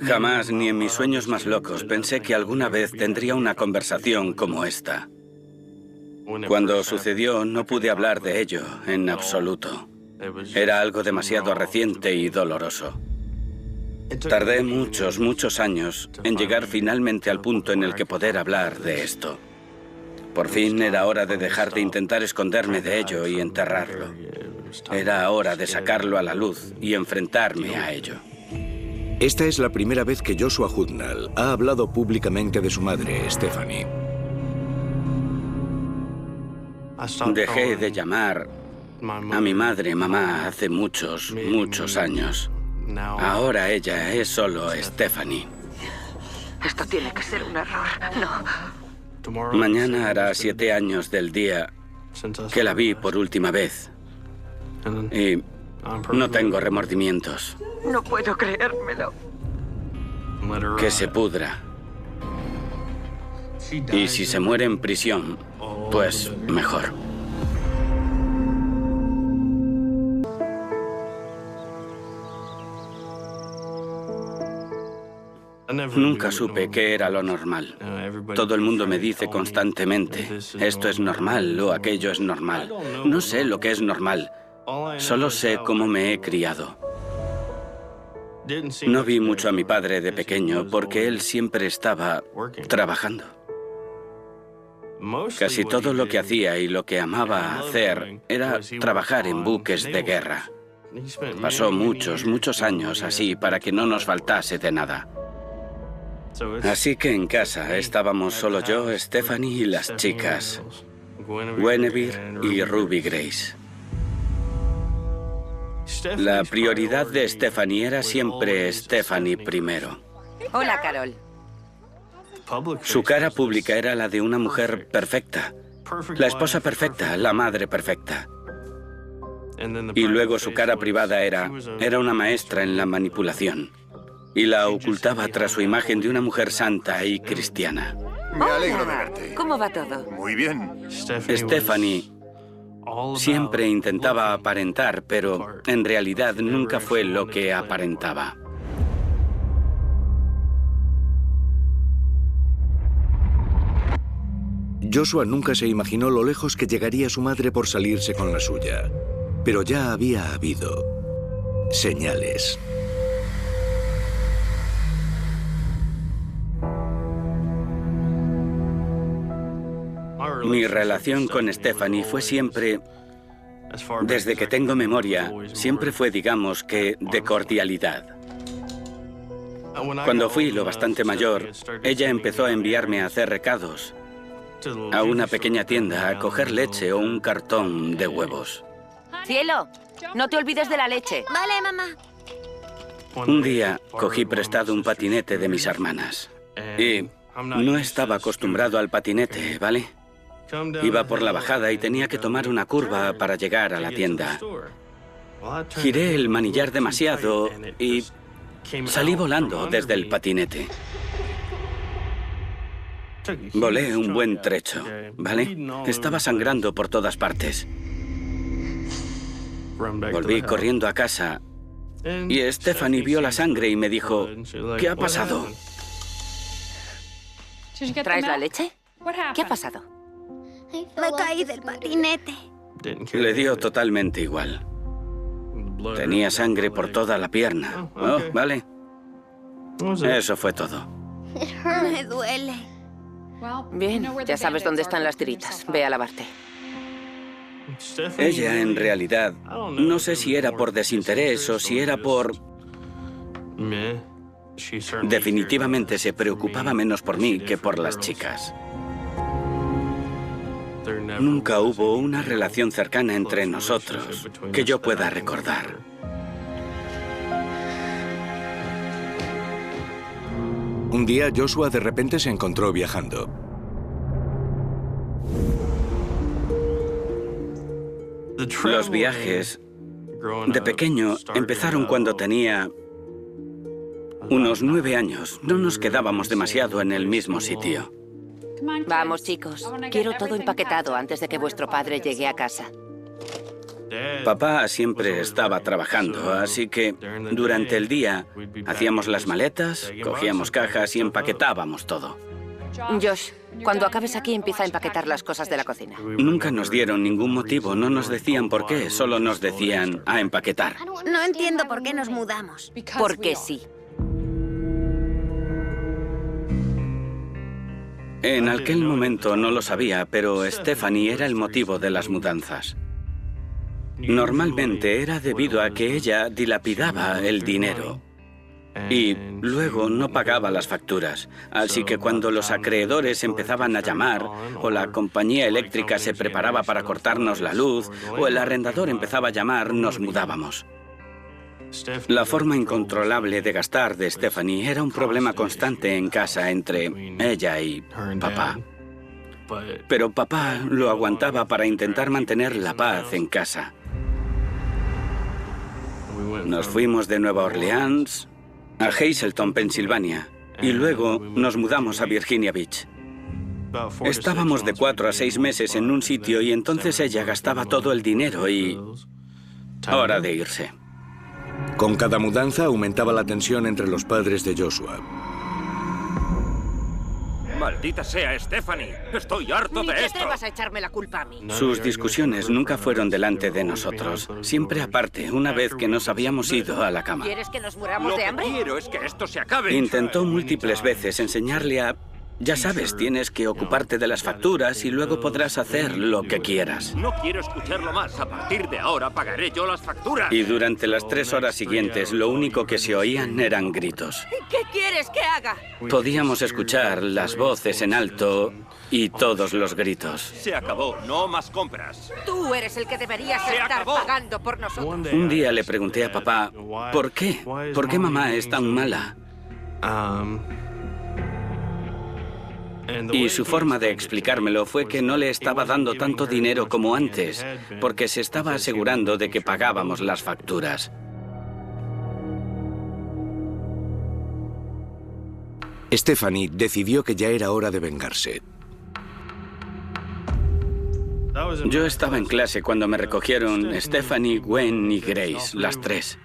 Jamás, ni en mis sueños más locos, pensé que alguna vez tendría una conversación como esta. Cuando sucedió, no pude hablar de ello en absoluto. Era algo demasiado reciente y doloroso. Tardé muchos años en llegar finalmente al punto en el que poder hablar de esto. Por fin era hora de dejar de intentar esconderme de ello y enterrarlo. Era hora de sacarlo a la luz y enfrentarme a ello. Esta es la primera vez que Joshua Hudnall ha hablado públicamente de su madre, Stephanie. Dejé de llamar a mi madre mamá hace muchos años. Ahora ella es solo Stephanie. Esto tiene que ser un error. No. Mañana hará 7 años del día que la vi por última vez. Y no tengo remordimientos. No puedo creérmelo. Que se pudra. Y si se muere en prisión, pues mejor. Nunca supe qué era lo normal. Todo el mundo me dice constantemente, esto es normal o aquello es normal. No sé lo que es normal. Solo sé cómo me he criado. No vi mucho a mi padre de pequeño porque él siempre estaba trabajando. Casi todo lo que hacía y lo que amaba hacer era trabajar en buques de guerra. Pasó muchos años así para que no nos faltase de nada. Así que en casa estábamos solo yo, Stephanie y las chicas, Guinevere y Ruby Grace. La prioridad de Stephanie era siempre Stephanie primero. Hola, Carol. Su cara pública era la de una mujer perfecta, la esposa perfecta, la madre perfecta. Y luego su cara privada era una maestra en la manipulación. Y la ocultaba tras su imagen de una mujer santa y cristiana. Me alegro de verte. ¿Cómo va todo? Muy bien. Stephanie siempre intentaba aparentar, pero en realidad nunca fue lo que aparentaba. Joshua nunca se imaginó lo lejos que llegaría su madre por salirse con la suya. Pero ya había habido señales. Mi relación con Stephanie fue siempre, desde que tengo memoria, siempre fue, digamos que, de cordialidad. Cuando fui lo bastante mayor, ella empezó a enviarme a hacer recados a una pequeña tienda a coger leche o un cartón de huevos. Cielo, no te olvides de la leche. Vale, mamá. Un día cogí prestado un patinete de mis hermanas y no estaba acostumbrado al patinete, ¿vale? Iba por la bajada y tenía que tomar una curva para llegar a la tienda. Giré el manillar demasiado y salí volando desde el patinete. Volé un buen trecho, ¿vale? Estaba sangrando por todas partes. Volví corriendo a casa y Stephanie vio la sangre y me dijo, ¿qué ha pasado? ¿Traes la leche? ¿Qué ha pasado? Me caí del patinete. Le dio totalmente igual. Tenía sangre por toda la pierna. Oh, vale. Eso fue todo. Me duele. Bien, ya sabes dónde están las tiritas. Ve a lavarte. Ella, en realidad, no sé si era por desinterés o si era por... Definitivamente se preocupaba menos por mí que por las chicas. Nunca hubo una relación cercana entre nosotros que yo pueda recordar. Un día Joshua de repente se encontró viajando. Los viajes de pequeño empezaron cuando tenía unos 9 años. No nos quedábamos demasiado en el mismo sitio. Vamos, chicos. Quiero todo empaquetado antes de que vuestro padre llegue a casa. Papá siempre estaba trabajando, así que durante el día hacíamos las maletas, cogíamos cajas y empaquetábamos todo. Josh, cuando acabes aquí empieza a empaquetar las cosas de la cocina. Nunca nos dieron ningún motivo, no nos decían por qué, solo nos decían a empaquetar. No entiendo por qué nos mudamos. Porque sí. En aquel momento no lo sabía, pero Stephanie era el motivo de las mudanzas. Normalmente era debido a que ella dilapidaba el dinero y luego no pagaba las facturas. Así que cuando los acreedores empezaban a llamar, o la compañía eléctrica se preparaba para cortarnos la luz, o el arrendador empezaba a llamar, nos mudábamos. La forma incontrolable de gastar de Stephanie era un problema constante en casa entre ella y papá. Pero papá lo aguantaba para intentar mantener la paz en casa. Nos fuimos de Nueva Orleans a Hazleton, Pensilvania, y luego nos mudamos a Virginia Beach. Estábamos de 4 a 6 meses en un sitio y entonces ella gastaba todo el dinero y... hora de irse. Con cada mudanza aumentaba la tensión entre los padres de Joshua. ¡Maldita sea, Stephanie! ¡Estoy harto de esto! ¿Ni te vas a echarme la culpa a mí? Sus discusiones nunca fueron delante de nosotros, siempre aparte, una vez que nos habíamos ido a la cama. ¿Quieres que nos muramos Lo de que hambre? quiero es que esto se acabe. Intentó múltiples veces enseñarle a... Ya sabes, tienes que ocuparte de las facturas y luego podrás hacer lo que quieras. No quiero escucharlo más. A partir de ahora pagaré yo las facturas. Y durante las 3 horas siguientes, lo único que se oían eran gritos. ¿Qué quieres que haga? Podíamos escuchar las voces en alto y todos los gritos. Se acabó. No más compras. Tú eres el que deberías ¡Se estar acabó! pagando por nosotros. Un día le pregunté a papá, ¿por qué? ¿Por qué mamá es tan mala? Y su forma de explicármelo fue que no le estaba dando tanto dinero como antes, porque se estaba asegurando de que pagábamos las facturas. Stephanie decidió que ya era hora de vengarse. Yo estaba en clase cuando me recogieron Stephanie, Gwen y Grace, las 3.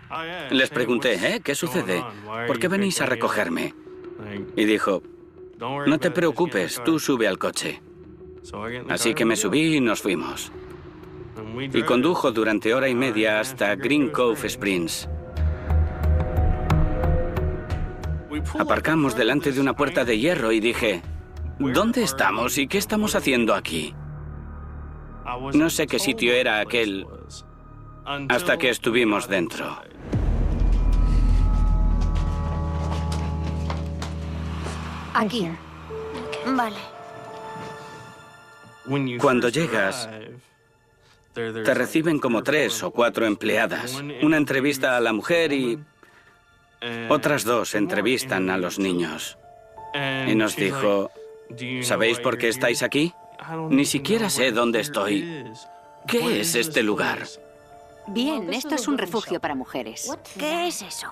Les pregunté, ¿qué sucede? ¿Por qué venís a recogerme? Y dijo, no te preocupes, tú sube al coche. Así que me subí y nos fuimos. Y condujo durante hora y media hasta Green Cove Springs. Aparcamos delante de una puerta de hierro y dije, ¿dónde estamos y qué estamos haciendo aquí? No sé qué sitio era aquel hasta que estuvimos dentro. Aquí. Vale. Cuando llegas, te reciben como 3 o 4 empleadas. Una entrevista a la mujer y otras 2 entrevistan a los niños. Y nos dijo, ¿sabéis por qué estáis aquí? Ni siquiera sé dónde estoy. ¿Qué es este lugar? Bien, esto es un refugio para mujeres. ¿Qué es eso?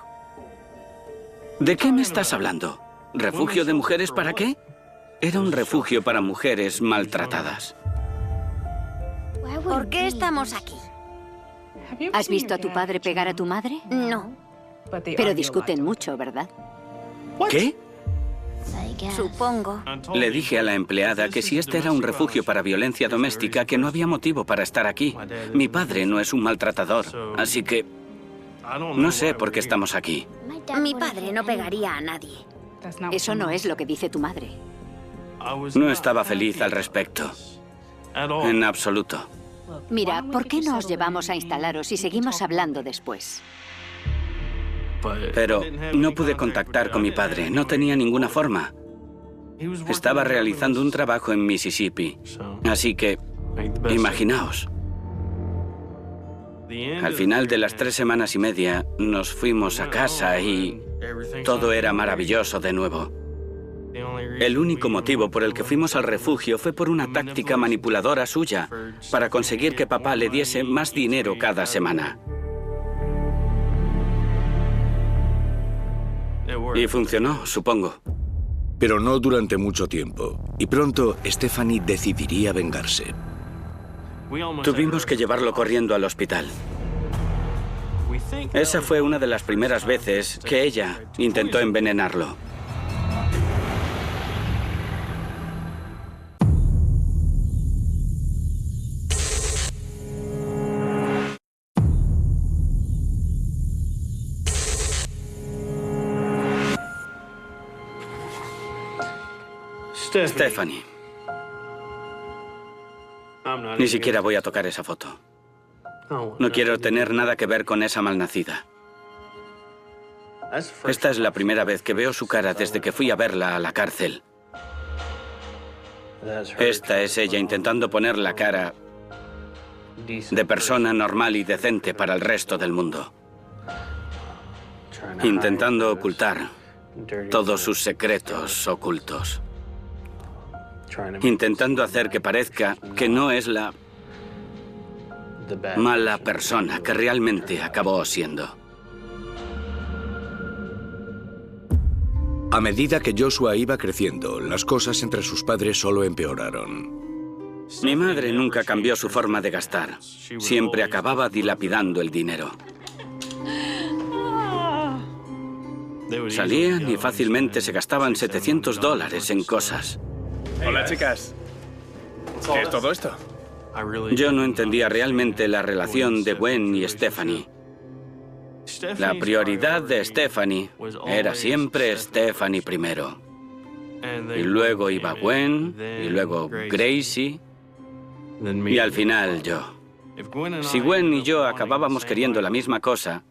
¿De qué me estás hablando? ¿Refugio de mujeres para qué? Era un refugio para mujeres maltratadas. ¿Por qué estamos aquí? ¿Has visto a tu padre pegar a tu madre? No. Pero discuten mucho, ¿verdad? ¿Qué? Supongo. Le dije a la empleada que si este era un refugio para violencia doméstica, que no había motivo para estar aquí. Mi padre no es un maltratador, así que no sé por qué estamos aquí. Mi padre no pegaría a nadie. Eso no es lo que dice tu madre. No estaba feliz al respecto. En absoluto. Mira, ¿por qué no os llevamos a instalaros y seguimos hablando después? Pero no pude contactar con mi padre, no tenía ninguna forma. Estaba realizando un trabajo en Mississippi, así que imaginaos. Al final de las 3 semanas y media nos fuimos a casa y todo era maravilloso de nuevo. El único motivo por el que fuimos al refugio fue por una táctica manipuladora suya para conseguir que papá le diese más dinero cada semana. Y funcionó, supongo. Pero no durante mucho tiempo. Y pronto Stephanie decidiría vengarse. Tuvimos que llevarlo corriendo al hospital. Esa fue una de las primeras veces que ella intentó envenenarlo. Stephanie. Ni siquiera voy a tocar esa foto. No quiero tener nada que ver con esa malnacida. Esta es la primera vez que veo su cara desde que fui a verla a la cárcel. Esta es ella intentando poner la cara de persona normal y decente para el resto del mundo. Intentando ocultar todos sus secretos ocultos. Intentando hacer que parezca que no es la mala persona que realmente acabó siendo. A medida que Joshua iba creciendo, las cosas entre sus padres solo empeoraron. Mi madre nunca cambió su forma de gastar. Siempre acababa dilapidando el dinero. Salían y fácilmente se gastaban $700 en cosas. Hola, chicas. ¿Qué es todo esto? Yo no entendía realmente la relación de Gwen y Stephanie. La prioridad de Stephanie era siempre Stephanie primero. Y luego iba Gwen, y luego Gracie, y al final yo. Si Gwen y yo acabábamos queriendo la misma cosa,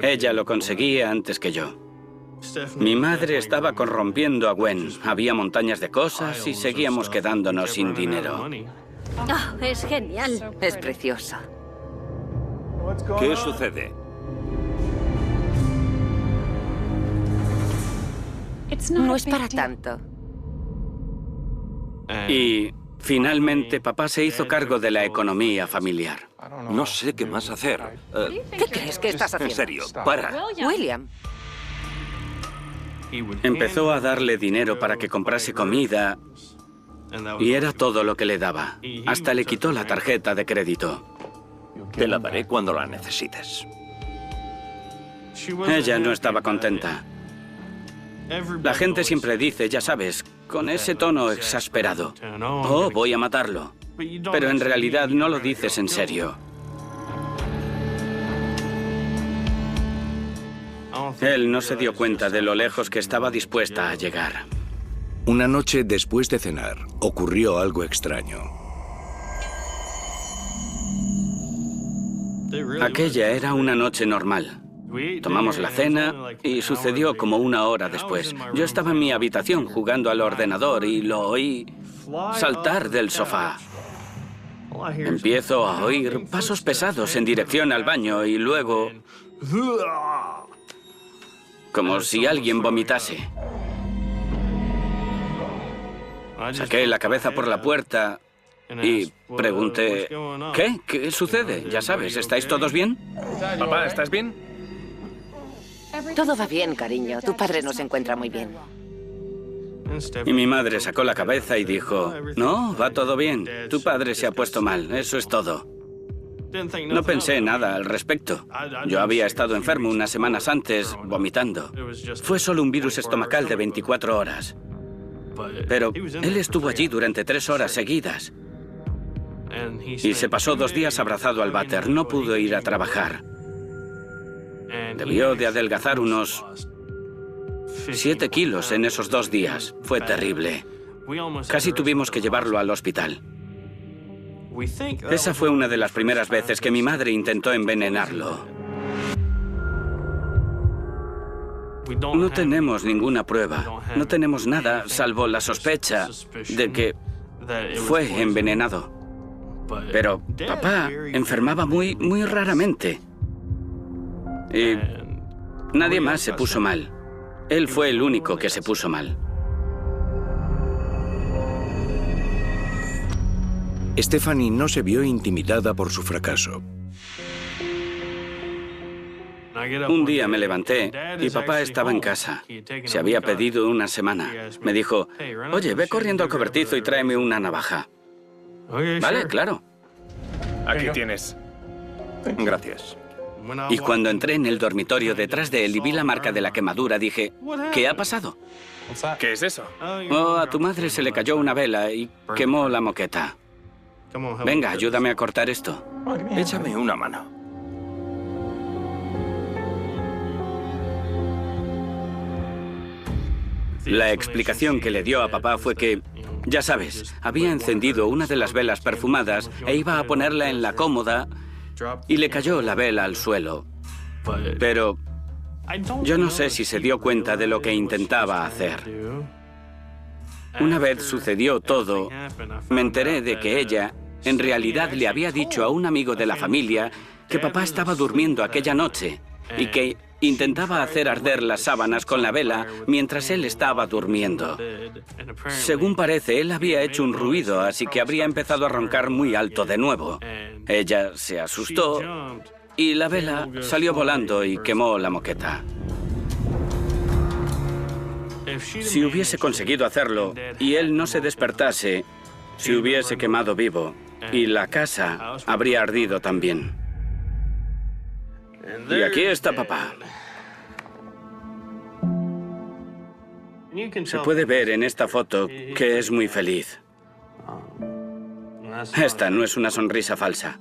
ella lo conseguía antes que yo. Mi madre estaba corrompiendo a Gwen. Había montañas de cosas y seguíamos quedándonos sin dinero. Oh, es genial. Es preciosa. ¿Qué sucede? No es para tanto. Y finalmente papá se hizo cargo de la economía familiar. No sé qué más hacer. ¿Qué crees que estás haciendo? En serio, para. William. Empezó a darle dinero para que comprase comida y era todo lo que le daba. Hasta le quitó la tarjeta de crédito. Te la daré cuando la necesites. Ella no estaba contenta. La gente siempre dice, ya sabes, con ese tono exasperado: oh, voy a matarlo. Pero en realidad no lo dices en serio. Él no se dio cuenta de lo lejos que estaba dispuesta a llegar. Una noche después de cenar, ocurrió algo extraño. Aquella era una noche normal. Tomamos la cena y sucedió como una hora después. Yo estaba en mi habitación jugando al ordenador y lo oí saltar del sofá. Empiezo a oír pasos pesados en dirección al baño y luego, como si alguien vomitase. Saqué la cabeza por la puerta y pregunté, ¿qué? ¿Qué sucede? Ya sabes, ¿estáis todos bien? Papá, ¿estás bien? Todo va bien, cariño. Tu padre no se encuentra muy bien. Y mi madre sacó la cabeza y dijo, no, va todo bien. Tu padre se ha puesto mal, eso es todo. No pensé nada al respecto. Yo había estado enfermo unas semanas antes, vomitando. Fue solo un virus estomacal de 24 horas. Pero él estuvo allí durante 3 horas seguidas. Y se pasó 2 días abrazado al váter. No pudo ir a trabajar. Debió de adelgazar unos 7 kilos en esos 2 días. Fue terrible. Casi tuvimos que llevarlo al hospital. Esa fue una de las primeras veces que mi madre intentó envenenarlo. No tenemos ninguna prueba. No tenemos nada salvo la sospecha de que fue envenenado. Pero papá enfermaba muy raramente. Y nadie más se puso mal. Él fue el único que se puso mal. Stephanie no se vio intimidada por su fracaso. Un día me levanté y papá estaba en casa. Se había pedido una semana. Me dijo, oye, ve corriendo al cobertizo y tráeme una navaja. Vale, claro. Aquí tienes. Gracias. Y cuando entré en el dormitorio detrás de él y vi la marca de la quemadura, dije, ¿qué ha pasado? ¿Qué es eso? Oh, a tu madre se le cayó una vela y quemó la moqueta. Venga, ayúdame a cortar esto. Échame una mano. La explicación que le dio a papá fue que, ya sabes, había encendido una de las velas perfumadas e iba a ponerla en la cómoda y le cayó la vela al suelo. Pero yo no sé si se dio cuenta de lo que intentaba hacer. Una vez sucedió todo, me enteré de que ella, en realidad, le había dicho a un amigo de la familia que papá estaba durmiendo aquella noche y que intentaba hacer arder las sábanas con la vela mientras él estaba durmiendo. Según parece, él había hecho un ruido, así que habría empezado a roncar muy alto de nuevo. Ella se asustó y la vela salió volando y quemó la moqueta. Si hubiese conseguido hacerlo y él no se despertase, se hubiese quemado vivo y la casa habría ardido también. Y aquí está papá. Se puede ver en esta foto que es muy feliz. Esta no es una sonrisa falsa.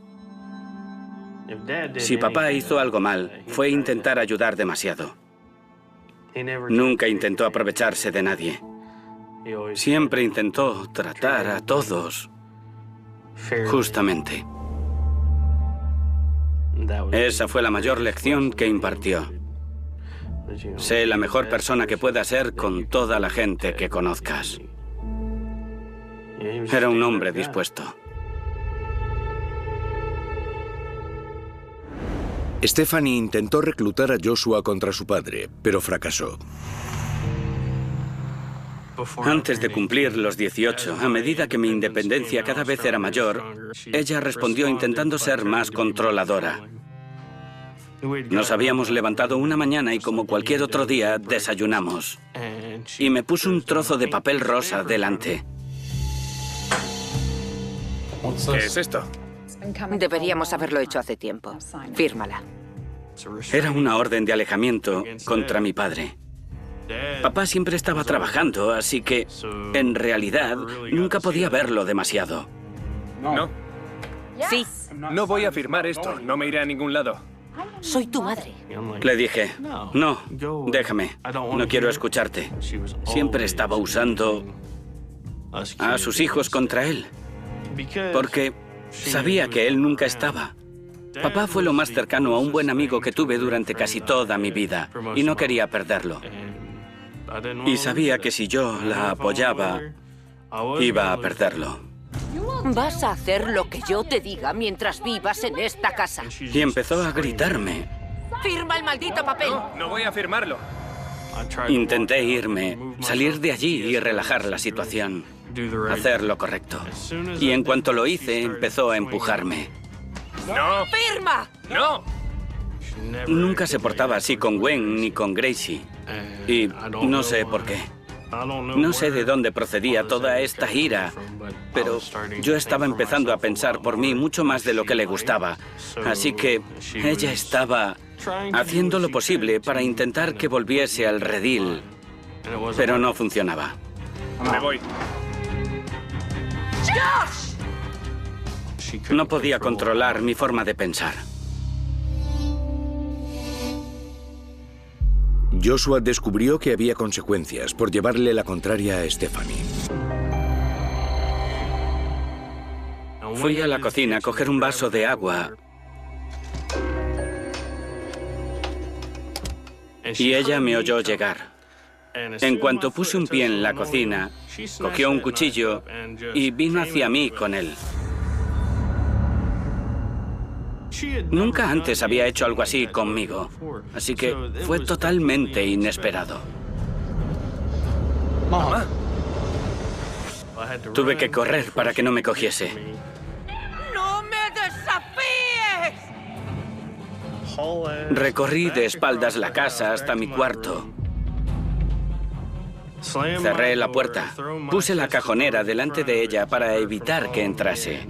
Si papá hizo algo mal, fue intentar ayudar demasiado. Nunca intentó aprovecharse de nadie. Siempre intentó tratar a todos justamente. Esa fue la mayor lección que impartió. Sé la mejor persona que puedas ser con toda la gente que conozcas. Era un hombre dispuesto. Stephanie intentó reclutar a Joshua contra su padre, pero fracasó. Antes de cumplir los 18, a medida que mi independencia cada vez era mayor, ella respondió intentando ser más controladora. Nos habíamos levantado una mañana y como cualquier otro día, desayunamos. Y me puso un trozo de papel rosa delante. ¿Qué es esto? Deberíamos haberlo hecho hace tiempo. Fírmala. Era una orden de alejamiento contra mi padre. Papá siempre estaba trabajando, así que, en realidad, nunca podía verlo demasiado. No. Sí, No voy a firmar esto. No me iré a ningún lado. soy tu madre. Le dije, no, déjame, no quiero escucharte. Siempre estaba usando a sus hijos contra él, porque sabía que él nunca estaba. Papá fue lo más cercano a un buen amigo que tuve durante casi toda mi vida, y no quería perderlo. Y sabía que si yo la apoyaba, iba a perderlo. Vas a hacer lo que yo te diga mientras vivas en esta casa. Y empezó a gritarme. ¡Firma el maldito papel! No voy a firmarlo. Intenté irme, salir de allí y relajar la situación, hacer lo correcto. Y en cuanto lo hice, empezó a empujarme. ¡No! ¡Firma! ¡No! Nunca se portaba así con Gwen ni con Gracie. Y no sé por qué. No sé de dónde procedía toda esta ira, pero yo estaba empezando a pensar por mí mucho más de lo que le gustaba. Así que ella estaba haciendo lo posible para intentar que volviese al redil, pero no funcionaba. Me voy. No podía controlar mi forma de pensar. Joshua descubrió que había consecuencias por llevarle la contraria a Stephanie. Fui a la cocina a coger un vaso de agua y ella me oyó llegar. En cuanto puse un pie en la cocina, cogió un cuchillo y vino hacia mí con él. Nunca antes había hecho algo así conmigo, así que fue totalmente inesperado. Mamá. Tuve que correr para que no me cogiese. ¡No me desafíes! Recorrí de espaldas la casa hasta mi cuarto. Cerré la puerta, puse la cajonera delante de ella para evitar que entrase.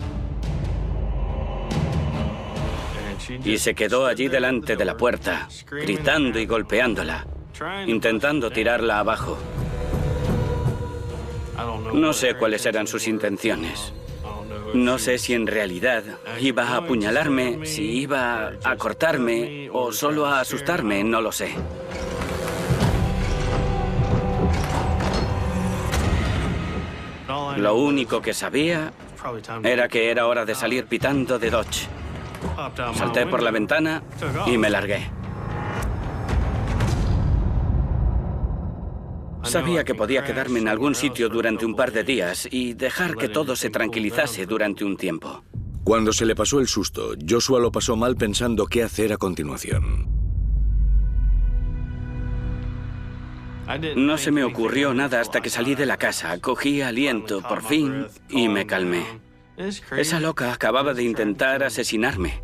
y se quedó allí delante de la puerta, gritando y golpeándola, intentando tirarla abajo. No sé cuáles eran sus intenciones. No sé si en realidad iba a apuñalarme, si iba a cortarme o solo a asustarme, no lo sé. Lo único que sabía era que era hora de salir pitando de Dodge. Salté por la ventana y me largué. Sabía que podía quedarme en algún sitio durante un par de días y dejar que todo se tranquilizase durante un tiempo. Cuando se le pasó el susto, Joshua lo pasó mal pensando qué hacer a continuación. No se me ocurrió nada hasta que salí de la casa, cogí aliento por fin y me calmé. Esa loca acababa de intentar asesinarme.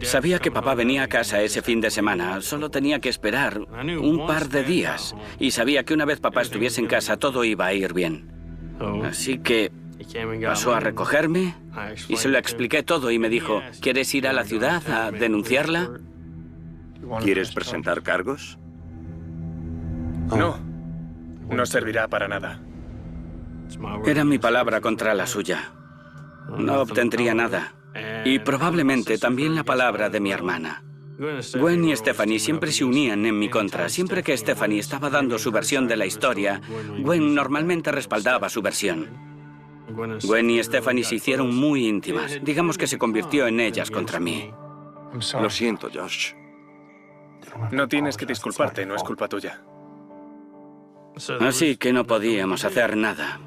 Sabía que papá venía a casa ese fin de semana, solo tenía que esperar un par de días y sabía que una vez papá estuviese en casa todo iba a ir bien. Así que pasó a recogerme y se lo expliqué todo y me dijo, ¿quieres ir a la ciudad a denunciarla? ¿Quieres presentar cargos? No, no servirá para nada. Era mi palabra contra la suya. No obtendría nada. Y probablemente también la palabra de mi hermana. Gwen y Stephanie siempre se unían en mi contra. Siempre que Stephanie estaba dando su versión de la historia, Gwen normalmente respaldaba su versión. Gwen y Stephanie se hicieron muy íntimas. Digamos que se convirtió en ellas contra mí. Lo siento, Josh. No tienes que disculparte, no es culpa tuya. Así que no podíamos hacer nada.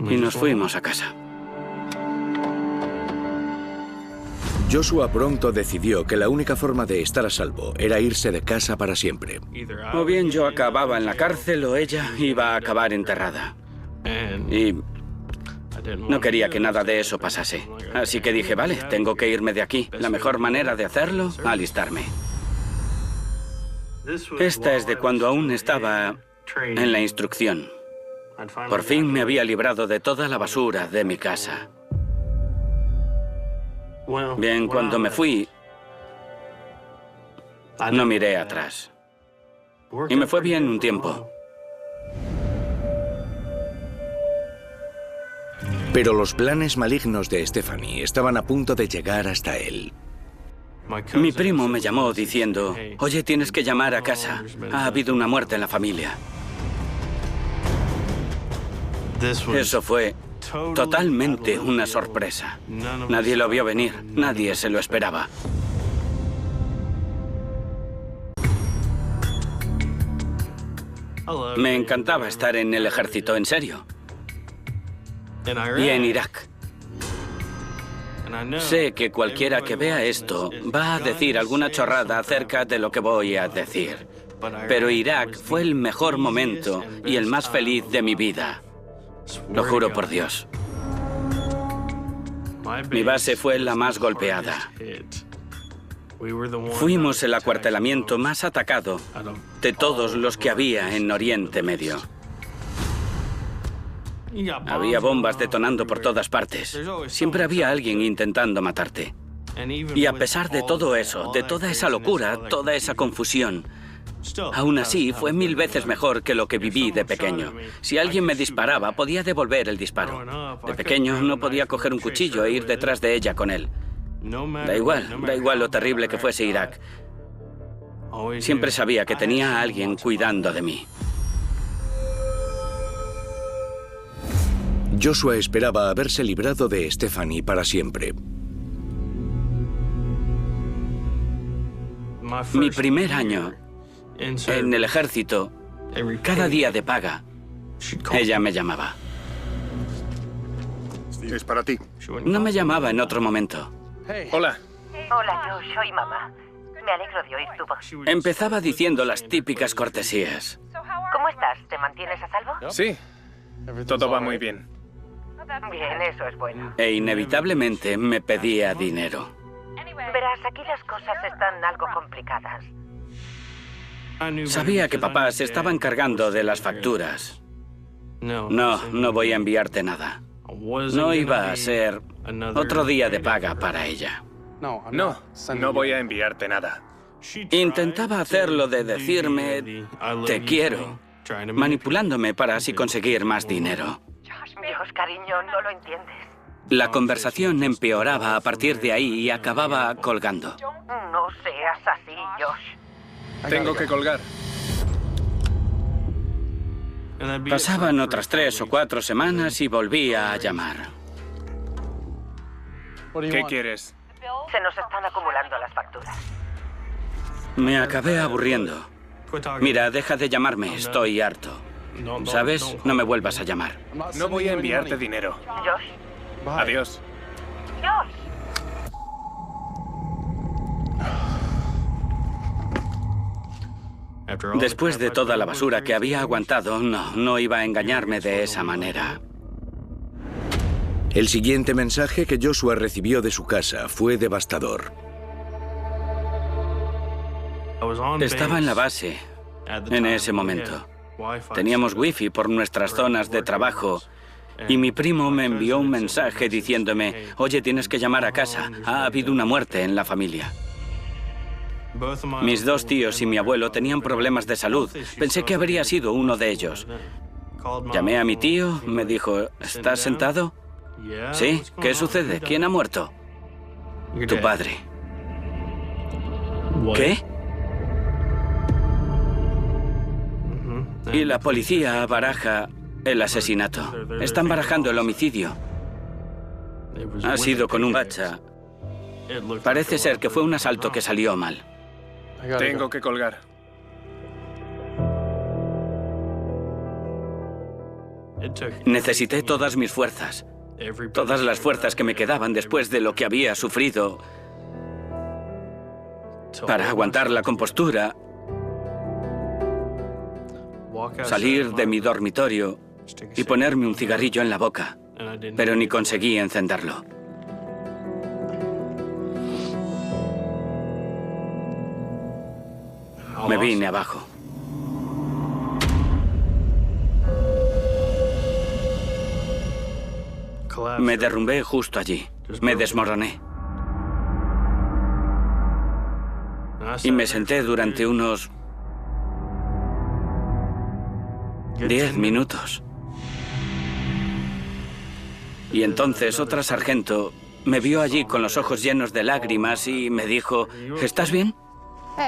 Y nos fuimos a casa. Joshua pronto decidió que la única forma de estar a salvo era irse de casa para siempre. O bien yo acababa en la cárcel o ella iba a acabar enterrada. Y no quería que nada de eso pasase. Así que dije, vale, tengo que irme de aquí. La mejor manera de hacerlo, alistarme. Esta es de cuando aún estaba en la instrucción. Por fin me había librado de toda la basura de mi casa. Bien, cuando me fui, no miré atrás. Y me fue bien un tiempo. Pero los planes malignos de Stephanie estaban a punto de llegar hasta él. Mi primo me llamó diciendo, oye, tienes que llamar a casa. Ha habido una muerte en la familia. Eso fue totalmente una sorpresa. Nadie lo vio venir, nadie se lo esperaba. Me encantaba estar en el ejército, en serio. Y en Irak. Sé que cualquiera que vea esto va a decir alguna chorrada acerca de lo que voy a decir. Pero Irak fue el mejor momento y el más feliz de mi vida. Lo juro por Dios. Mi base fue la más golpeada. Fuimos el acuartelamiento más atacado de todos los que había en Oriente Medio. Había bombas detonando por todas partes. Siempre había alguien intentando matarte. Y a pesar de todo eso, de toda esa locura, toda esa confusión, aún así fue 1000 veces mejor que lo que viví de pequeño. Si alguien me disparaba, podía devolver el disparo. De pequeño no podía coger un cuchillo e ir detrás de ella con él. Da igual lo terrible que fuese Irak. Siempre sabía que tenía a alguien cuidando de mí. Joshua esperaba haberse librado de Stephanie para siempre. Mi primer año en el ejército, cada día de paga, ella me llamaba. Es para ti. No me llamaba en otro momento. Hola. Hola, yo soy mamá. Me alegro de oír tu voz. Empezaba diciendo las típicas cortesías. ¿Cómo estás? ¿Te mantienes a salvo? Sí, todo va muy bien. Bien, eso es bueno. E inevitablemente me pedía dinero. Verás, aquí las cosas están algo complicadas. Sabía que papá se estaba encargando de las facturas. No voy a enviarte nada. No iba a ser Otro día de paga para ella. No voy a enviarte nada. Intentaba hacerlo de decirme te quiero, manipulándome para así conseguir más dinero. Josh, cariño, no lo entiendes. La conversación empeoraba a partir de ahí y acababa colgando. No seas así, Josh. Tengo que colgar. Pasaban otras 3 o 4 semanas y volvía a llamar. ¿Qué quieres? Se nos están acumulando las facturas. Me acabé aburriendo. Mira, deja de llamarme, estoy harto. ¿Sabes? No me vuelvas a llamar. No voy a enviarte dinero. Josh. Adiós. Josh. Después de toda la basura que había aguantado, no iba a engañarme de esa manera. El siguiente mensaje que Joshua recibió de su casa fue devastador. Estaba en la base en ese momento. Teníamos wifi por nuestras zonas de trabajo y mi primo me envió un mensaje diciéndome, oye, tienes que llamar a casa, ha habido una muerte en la familia. Mis 2 tíos y mi abuelo tenían problemas de salud. Pensé que habría sido uno de ellos. Llamé a mi tío, me dijo, ¿estás sentado? Sí, ¿qué sucede? ¿Quién ha muerto? Tu padre. ¿Qué? Y la policía baraja el asesinato. Están barajando el homicidio. Ha sido con un hacha. Parece ser que fue un asalto que salió mal. Tengo que colgar. Necesité todas mis fuerzas. Todas las fuerzas que me quedaban después de lo que había sufrido para aguantar la compostura, salir de mi dormitorio y ponerme un cigarrillo en la boca, pero ni conseguí encenderlo. Me vine abajo. Me derrumbé justo allí. Me desmoroné. Y me senté durante unos 10 minutos. Y entonces otra sargento me vio allí con los ojos llenos de lágrimas y me dijo, ¿estás bien?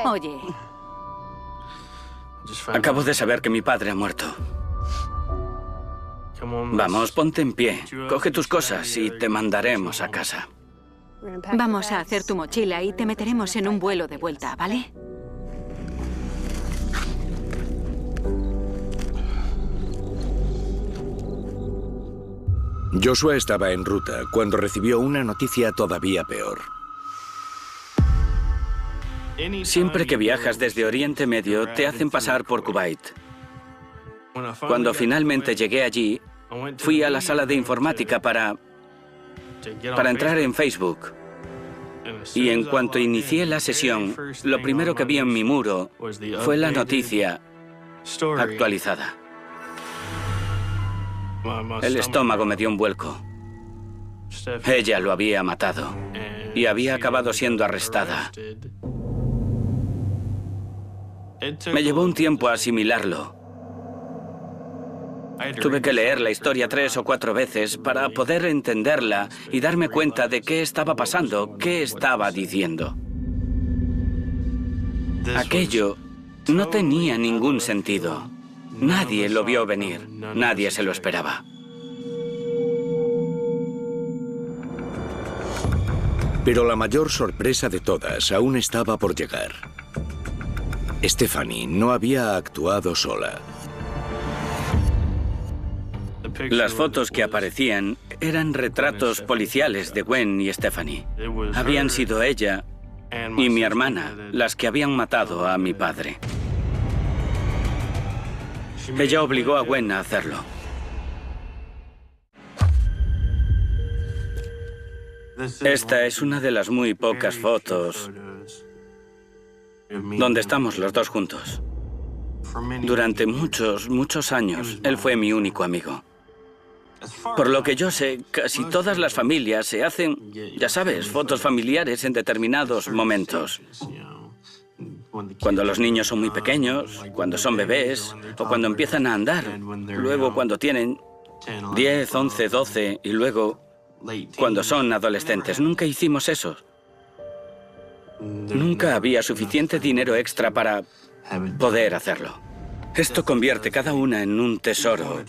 Oye, Acabo de saber que mi padre ha muerto. Vamos, ponte en pie, coge tus cosas y te mandaremos a casa. vamos a hacer tu mochila y te meteremos en un vuelo de vuelta, ¿vale? Joshua estaba en ruta cuando recibió una noticia todavía peor. Siempre que viajas desde Oriente Medio, te hacen pasar por Kuwait. Cuando finalmente llegué allí, fui a la sala de informática para entrar en Facebook. Y en cuanto inicié la sesión, lo primero que vi en mi muro fue la noticia actualizada. El estómago me dio un vuelco. Ella lo había matado y había acabado siendo arrestada. Me llevó un tiempo asimilarlo. Tuve que leer la historia 3 o 4 veces para poder entenderla y darme cuenta de qué estaba pasando, qué estaba diciendo. Aquello no tenía ningún sentido. Nadie lo vio venir, nadie se lo esperaba. Pero la mayor sorpresa de todas aún estaba por llegar. Stephanie no había actuado sola. Las fotos que aparecían eran retratos policiales de Gwen y Stephanie. Habían sido ella y mi hermana las que habían matado a mi padre. Ella obligó a Gwen a hacerlo. Esta es una de las muy pocas fotos donde estamos los dos juntos. Durante muchos años, él fue mi único amigo. Por lo que yo sé, casi todas las familias se hacen, ya sabes, fotos familiares en determinados momentos. Cuando los niños son muy pequeños, cuando son bebés o cuando empiezan a andar. Luego cuando tienen 10, 11, 12 y luego cuando son adolescentes. Nunca hicimos eso. Nunca había suficiente dinero extra para poder hacerlo. Esto convierte cada una en un tesoro.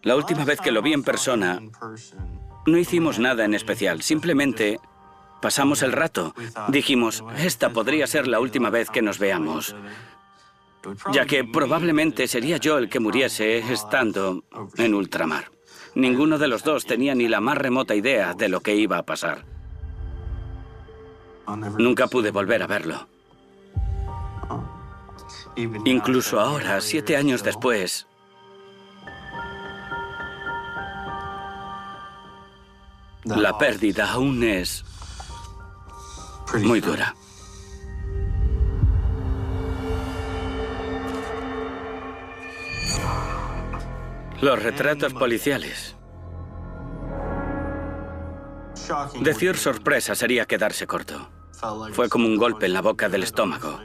La última vez que lo vi en persona, no hicimos nada en especial, simplemente pasamos el rato. Dijimos, esta podría ser la última vez que nos veamos, ya que probablemente sería yo el que muriese estando en ultramar. Ninguno de los dos tenía ni la más remota idea de lo que iba a pasar. Nunca pude volver a verlo. Incluso ahora, 7 años después, la pérdida aún es muy dura. Los retratos policiales. Decir sorpresa sería quedarse corto. Fue como un golpe en la boca del estómago.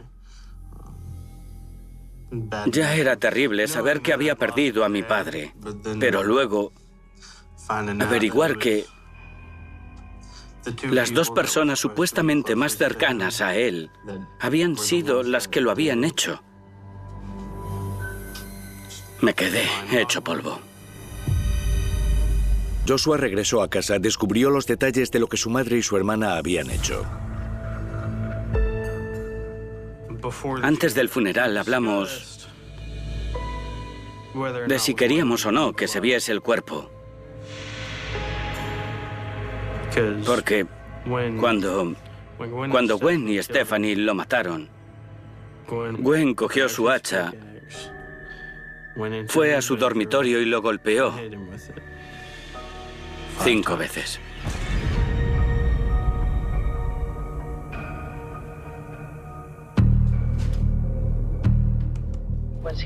Ya era terrible saber que había perdido a mi padre, pero luego averiguar que las dos personas supuestamente más cercanas a él habían sido las que lo habían hecho. Me quedé hecho polvo. Joshua regresó a casa, descubrió los detalles de lo que su madre y su hermana habían hecho. Antes del funeral hablamos de si queríamos o no que se viese el cuerpo. Porque cuando Gwen y Stephanie lo mataron, Gwen cogió su hacha, fue a su dormitorio y lo golpeó 5 veces.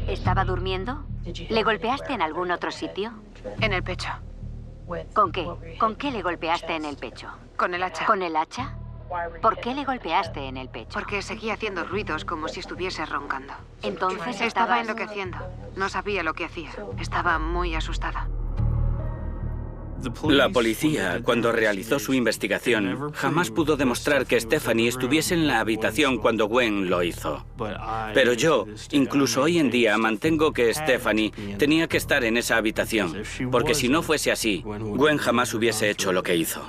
¿Estaba durmiendo? ¿Le golpeaste en algún otro sitio? En el pecho. ¿Con qué? ¿Con qué le golpeaste en el pecho? Con el hacha. ¿Con el hacha? ¿Por qué le golpeaste en el pecho? Porque seguía haciendo ruidos como si estuviese roncando. Entonces Estaba enloqueciendo. No sabía lo que hacía. Estaba muy asustada. La policía, cuando realizó su investigación, jamás pudo demostrar que Stephanie estuviese en la habitación cuando Gwen lo hizo. Pero yo, incluso hoy en día, mantengo que Stephanie tenía que estar en esa habitación, porque si no fuese así, Gwen jamás hubiese hecho lo que hizo.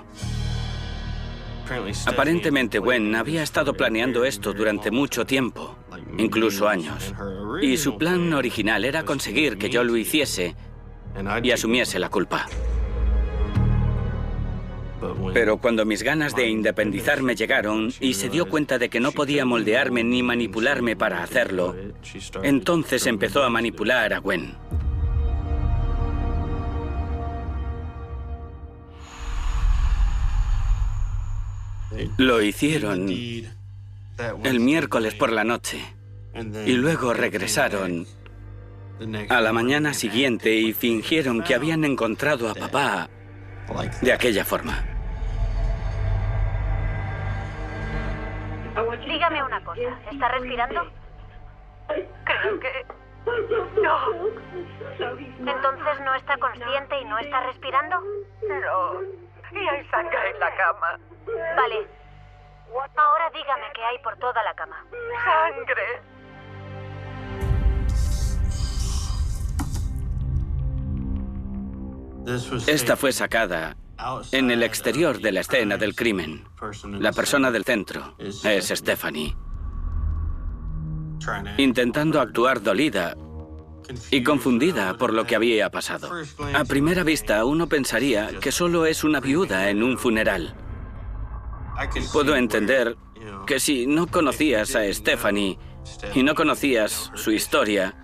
Aparentemente Gwen había estado planeando esto durante mucho tiempo, incluso años. Y su plan original era conseguir que yo lo hiciese y asumiese la culpa. Pero cuando mis ganas de independizarme llegaron y se dio cuenta de que no podía moldearme ni manipularme para hacerlo, entonces empezó a manipular a Gwen. Lo hicieron el miércoles por la noche y luego regresaron a la mañana siguiente y fingieron que habían encontrado a papá de aquella forma. Dígame una cosa, ¿está respirando? Creo que... No. ¿Entonces no está consciente y no está respirando? No. Y hay sangre en la cama. Vale. Ahora dígame qué hay por toda la cama. Sangre. Esta fue sacada en el exterior de la escena del crimen. La persona del centro es Stephanie, intentando actuar dolida y confundida por lo que había pasado. A primera vista, uno pensaría que solo es una viuda en un funeral. Puedo entender que si no conocías a Stephanie y no conocías su historia,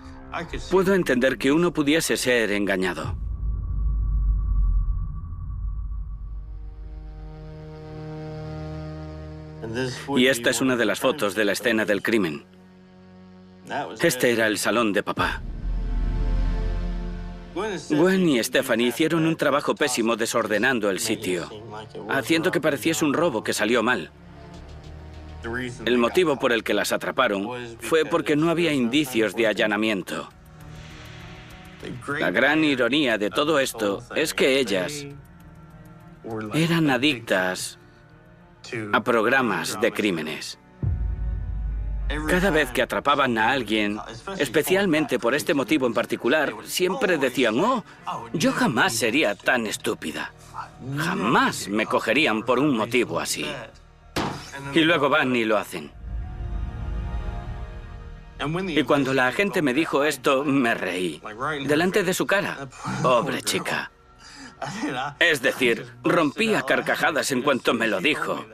puedo entender que uno pudiese ser engañado. Y esta es una de las fotos de la escena del crimen. Este era el salón de papá. Gwen y Stephanie hicieron un trabajo pésimo desordenando el sitio, haciendo que pareciese un robo que salió mal. El motivo por el que las atraparon fue porque no había indicios de allanamiento. La gran ironía de todo esto es que ellas eran adictas a programas de crímenes. Cada vez que atrapaban a alguien, especialmente por este motivo en particular, siempre decían, oh, yo jamás sería tan estúpida. Jamás me cogerían por un motivo así. Y luego van y lo hacen. Y cuando la agente me dijo esto, me reí. Delante de su cara. Pobre chica. Es decir, rompí a carcajadas en cuanto me lo dijo.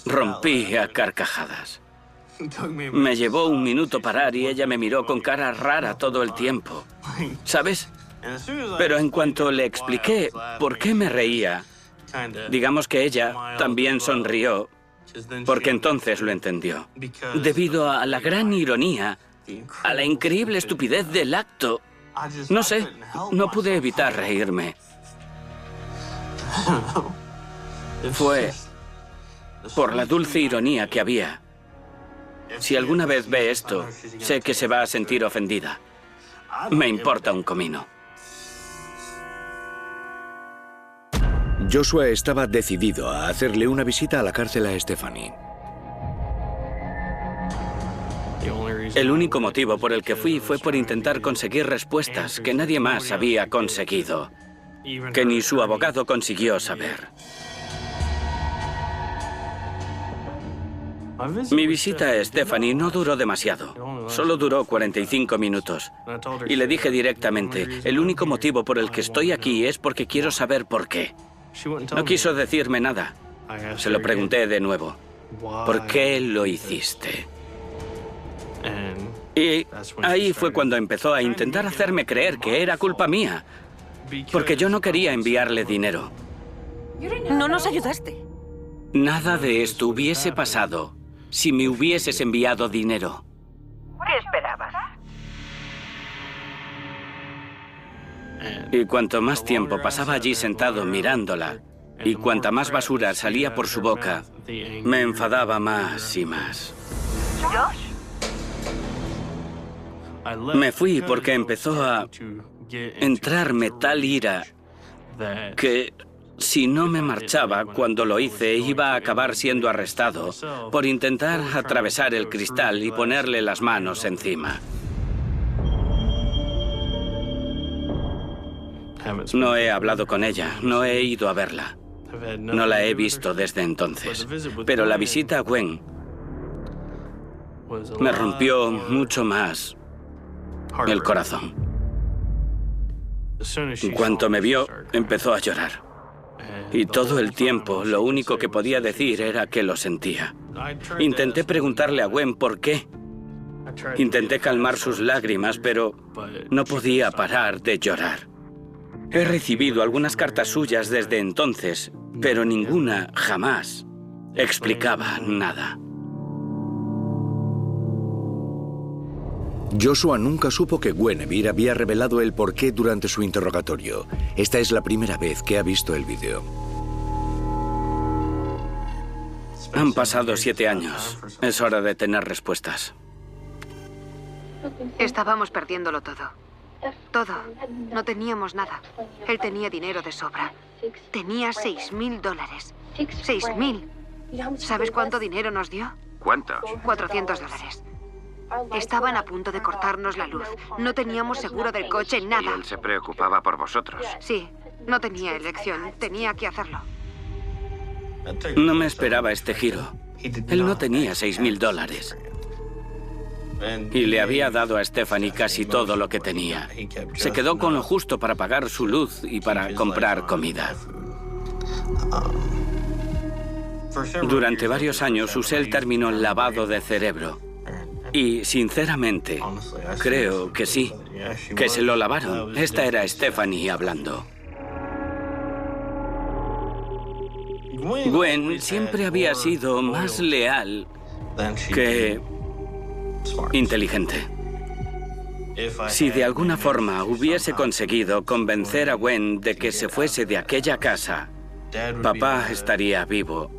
Rompí a carcajadas. Me llevó un minuto parar y ella me miró con cara rara todo el tiempo. ¿Sabes? Pero en cuanto le expliqué por qué me reía, digamos que ella también sonrió, porque entonces lo entendió. Debido a la gran ironía, a la increíble estupidez del acto, no sé, no pude evitar reírme. Fue por la dulce ironía que había. Si alguna vez ve esto, sé que se va a sentir ofendida. Me importa un comino. Joshua estaba decidido a hacerle una visita a la cárcel a Stephanie. El único motivo por el que fui fue por intentar conseguir respuestas que nadie más había conseguido, que ni su abogado consiguió saber. Mi visita a Stephanie no duró demasiado, solo duró 45 minutos. Y le dije directamente, el único motivo por el que estoy aquí es porque quiero saber por qué. No quiso decirme nada. Se lo pregunté de nuevo. ¿Por qué lo hiciste? Y ahí fue cuando empezó a intentar hacerme creer que era culpa mía, porque yo no quería enviarle dinero. No nos ayudaste. Nada de esto hubiese pasado si me hubieses enviado dinero. ¿Qué esperabas? Y cuanto más tiempo pasaba allí sentado mirándola, y cuanta más basura salía por su boca, me enfadaba más y más. ¿Josh? Me fui porque empezó a entrarme tal ira que si no me marchaba cuando lo hice, iba a acabar siendo arrestado por intentar atravesar el cristal y ponerle las manos encima. No he hablado con ella, no he ido a verla. No la he visto desde entonces. Pero la visita a Gwen me rompió mucho más el corazón. En cuanto me vio, empezó a llorar. Y todo el tiempo, lo único que podía decir era que lo sentía. Intenté preguntarle a Gwen por qué. Intenté calmar sus lágrimas, pero no podía parar de llorar. He recibido algunas cartas suyas desde entonces, pero ninguna jamás explicaba nada. Joshua nunca supo que Guinevere había revelado el porqué durante su interrogatorio. Esta es la primera vez que ha visto el vídeo. Han pasado 7 años. Es hora de tener respuestas. Estábamos perdiéndolo todo. Todo. No teníamos nada. Él tenía dinero de sobra. Tenía $6.000. $6.000. ¿Sabes cuánto dinero nos dio? ¿Cuántos? $400. Estaban a punto de cortarnos la luz. No teníamos seguro del coche, nada. Y él se preocupaba por vosotros. Sí, no tenía elección. Tenía que hacerlo. No me esperaba este giro. Él no tenía $6.000. Y le había dado a Stephanie casi todo lo que tenía. Se quedó con lo justo para pagar su luz y para comprar comida. Durante varios años usé el término lavado de cerebro. Y, sinceramente, creo que sí, que se lo lavaron. Esta era Stephanie hablando. Gwen siempre había sido más leal que inteligente. Si de alguna forma hubiese conseguido convencer a Gwen de que se fuese de aquella casa, papá estaría vivo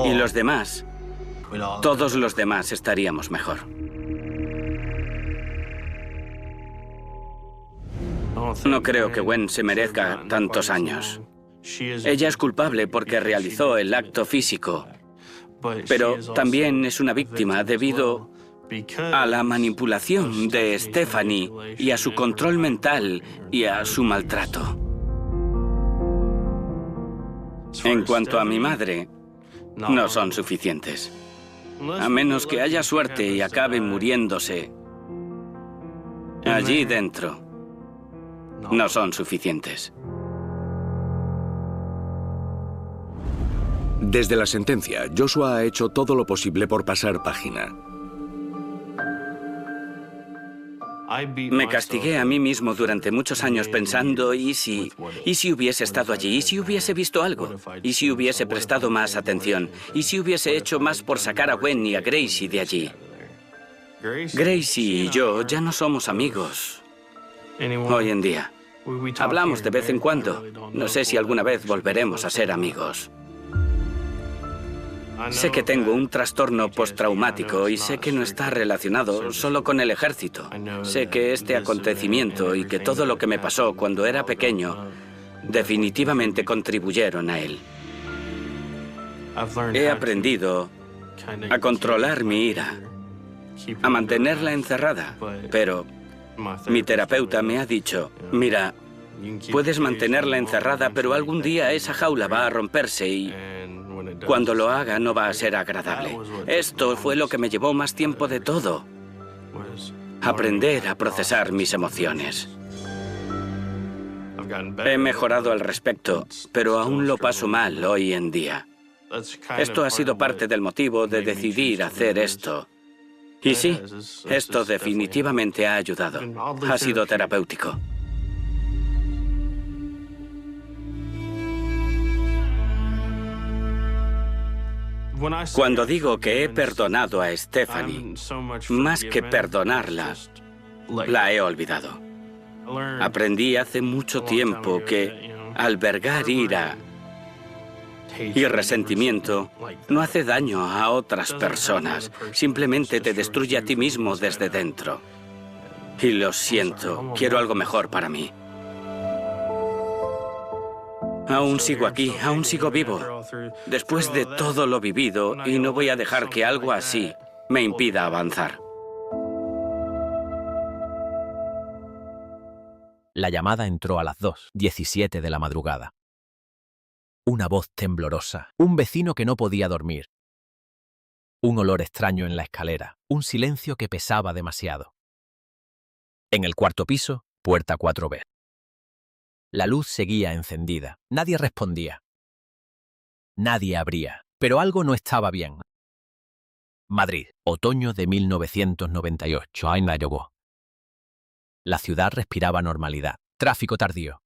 y los demás, todos los demás estaríamos mejor. No creo que Gwen se merezca tantos años. Ella es culpable porque realizó el acto físico, pero también es una víctima debido a la manipulación de Stephanie y a su control mental y a su maltrato. En cuanto a mi madre, no son suficientes. A menos que haya suerte y acabe muriéndose allí dentro, no son suficientes. Desde la sentencia, Joshua ha hecho todo lo posible por pasar página. Me castigué a mí mismo durante muchos años pensando, ¿y si hubiese estado allí? ¿Y si hubiese visto algo? ¿Y si hubiese prestado más atención? ¿Y si hubiese hecho más por sacar a Gwen y a Gracie de allí? Gracie y yo ya no somos amigos hoy en día. Hablamos de vez en cuando. No sé si alguna vez volveremos a ser amigos. Sé que tengo un trastorno postraumático y sé que no está relacionado solo con el ejército. Sé que este acontecimiento y que todo lo que me pasó cuando era pequeño definitivamente contribuyeron a él. He aprendido a controlar mi ira, a mantenerla encerrada, pero mi terapeuta me ha dicho, mira, puedes mantenerla encerrada, pero algún día esa jaula va a romperse y cuando lo haga no va a ser agradable. Esto fue lo que me llevó más tiempo de todo. Aprender a procesar mis emociones. He mejorado al respecto, pero aún lo paso mal hoy en día. Esto ha sido parte del motivo de decidir hacer esto. Y sí, esto definitivamente ha ayudado. Ha sido terapéutico. Cuando digo que he perdonado a Stephanie, más que perdonarla, la he olvidado. Aprendí hace mucho tiempo que albergar ira y resentimiento no hace daño a otras personas, simplemente te destruye a ti mismo desde dentro. Y lo siento, quiero algo mejor para mí. Aún sigo aquí, aún sigo vivo, después de todo lo vivido, y no voy a dejar que algo así me impida avanzar. La llamada entró a las 2:17 de la madrugada. Una voz temblorosa, un vecino que no podía dormir. Un olor extraño en la escalera, un silencio que pesaba demasiado. En el cuarto piso, puerta 4B. La luz seguía encendida. Nadie respondía. Nadie abría, pero algo no estaba bien. Madrid, otoño de 1998. La ciudad respiraba normalidad. Tráfico tardío.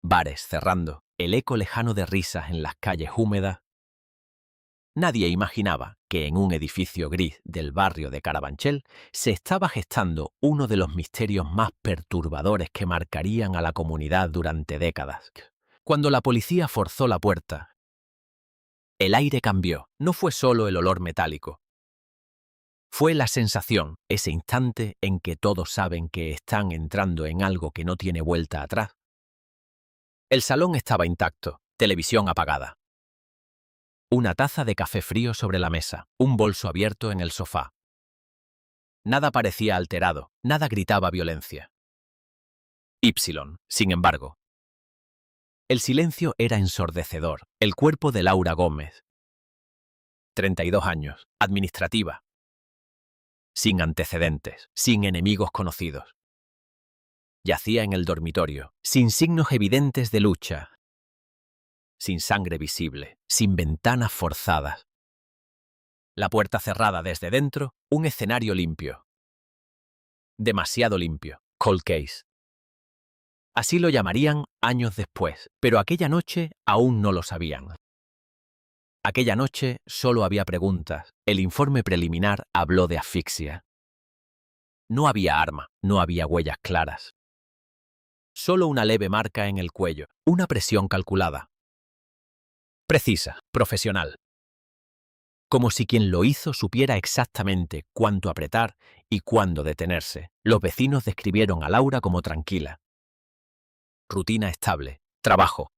Bares cerrando. El eco lejano de risas en las calles húmedas. Nadie imaginaba que en un edificio gris del barrio de Carabanchel se estaba gestando uno de los misterios más perturbadores que marcarían a la comunidad durante décadas. Cuando la policía forzó la puerta, el aire cambió. No fue solo el olor metálico. Fue la sensación, ese instante en que todos saben que están entrando en algo que no tiene vuelta atrás. El salón estaba intacto, televisión apagada. Una taza de café frío sobre la mesa, un bolso abierto en el sofá. Nada parecía alterado, nada gritaba violencia. Sin embargo. El silencio era ensordecedor. El cuerpo de Laura Gómez. 32 años, administrativa. Sin antecedentes, sin enemigos conocidos. Yacía en el dormitorio, sin signos evidentes de lucha. Sin sangre visible, sin ventanas forzadas. La puerta cerrada desde dentro, un escenario limpio. Demasiado limpio. Cold case. Así lo llamarían años después, pero aquella noche aún no lo sabían. Aquella noche solo había preguntas. El informe preliminar habló de asfixia. No había arma, no había huellas claras. Solo una leve marca en el cuello, una presión calculada. Precisa, profesional. Como si quien lo hizo supiera exactamente cuánto apretar y cuándo detenerse. Los vecinos describieron a Laura como tranquila. Rutina estable, trabajo.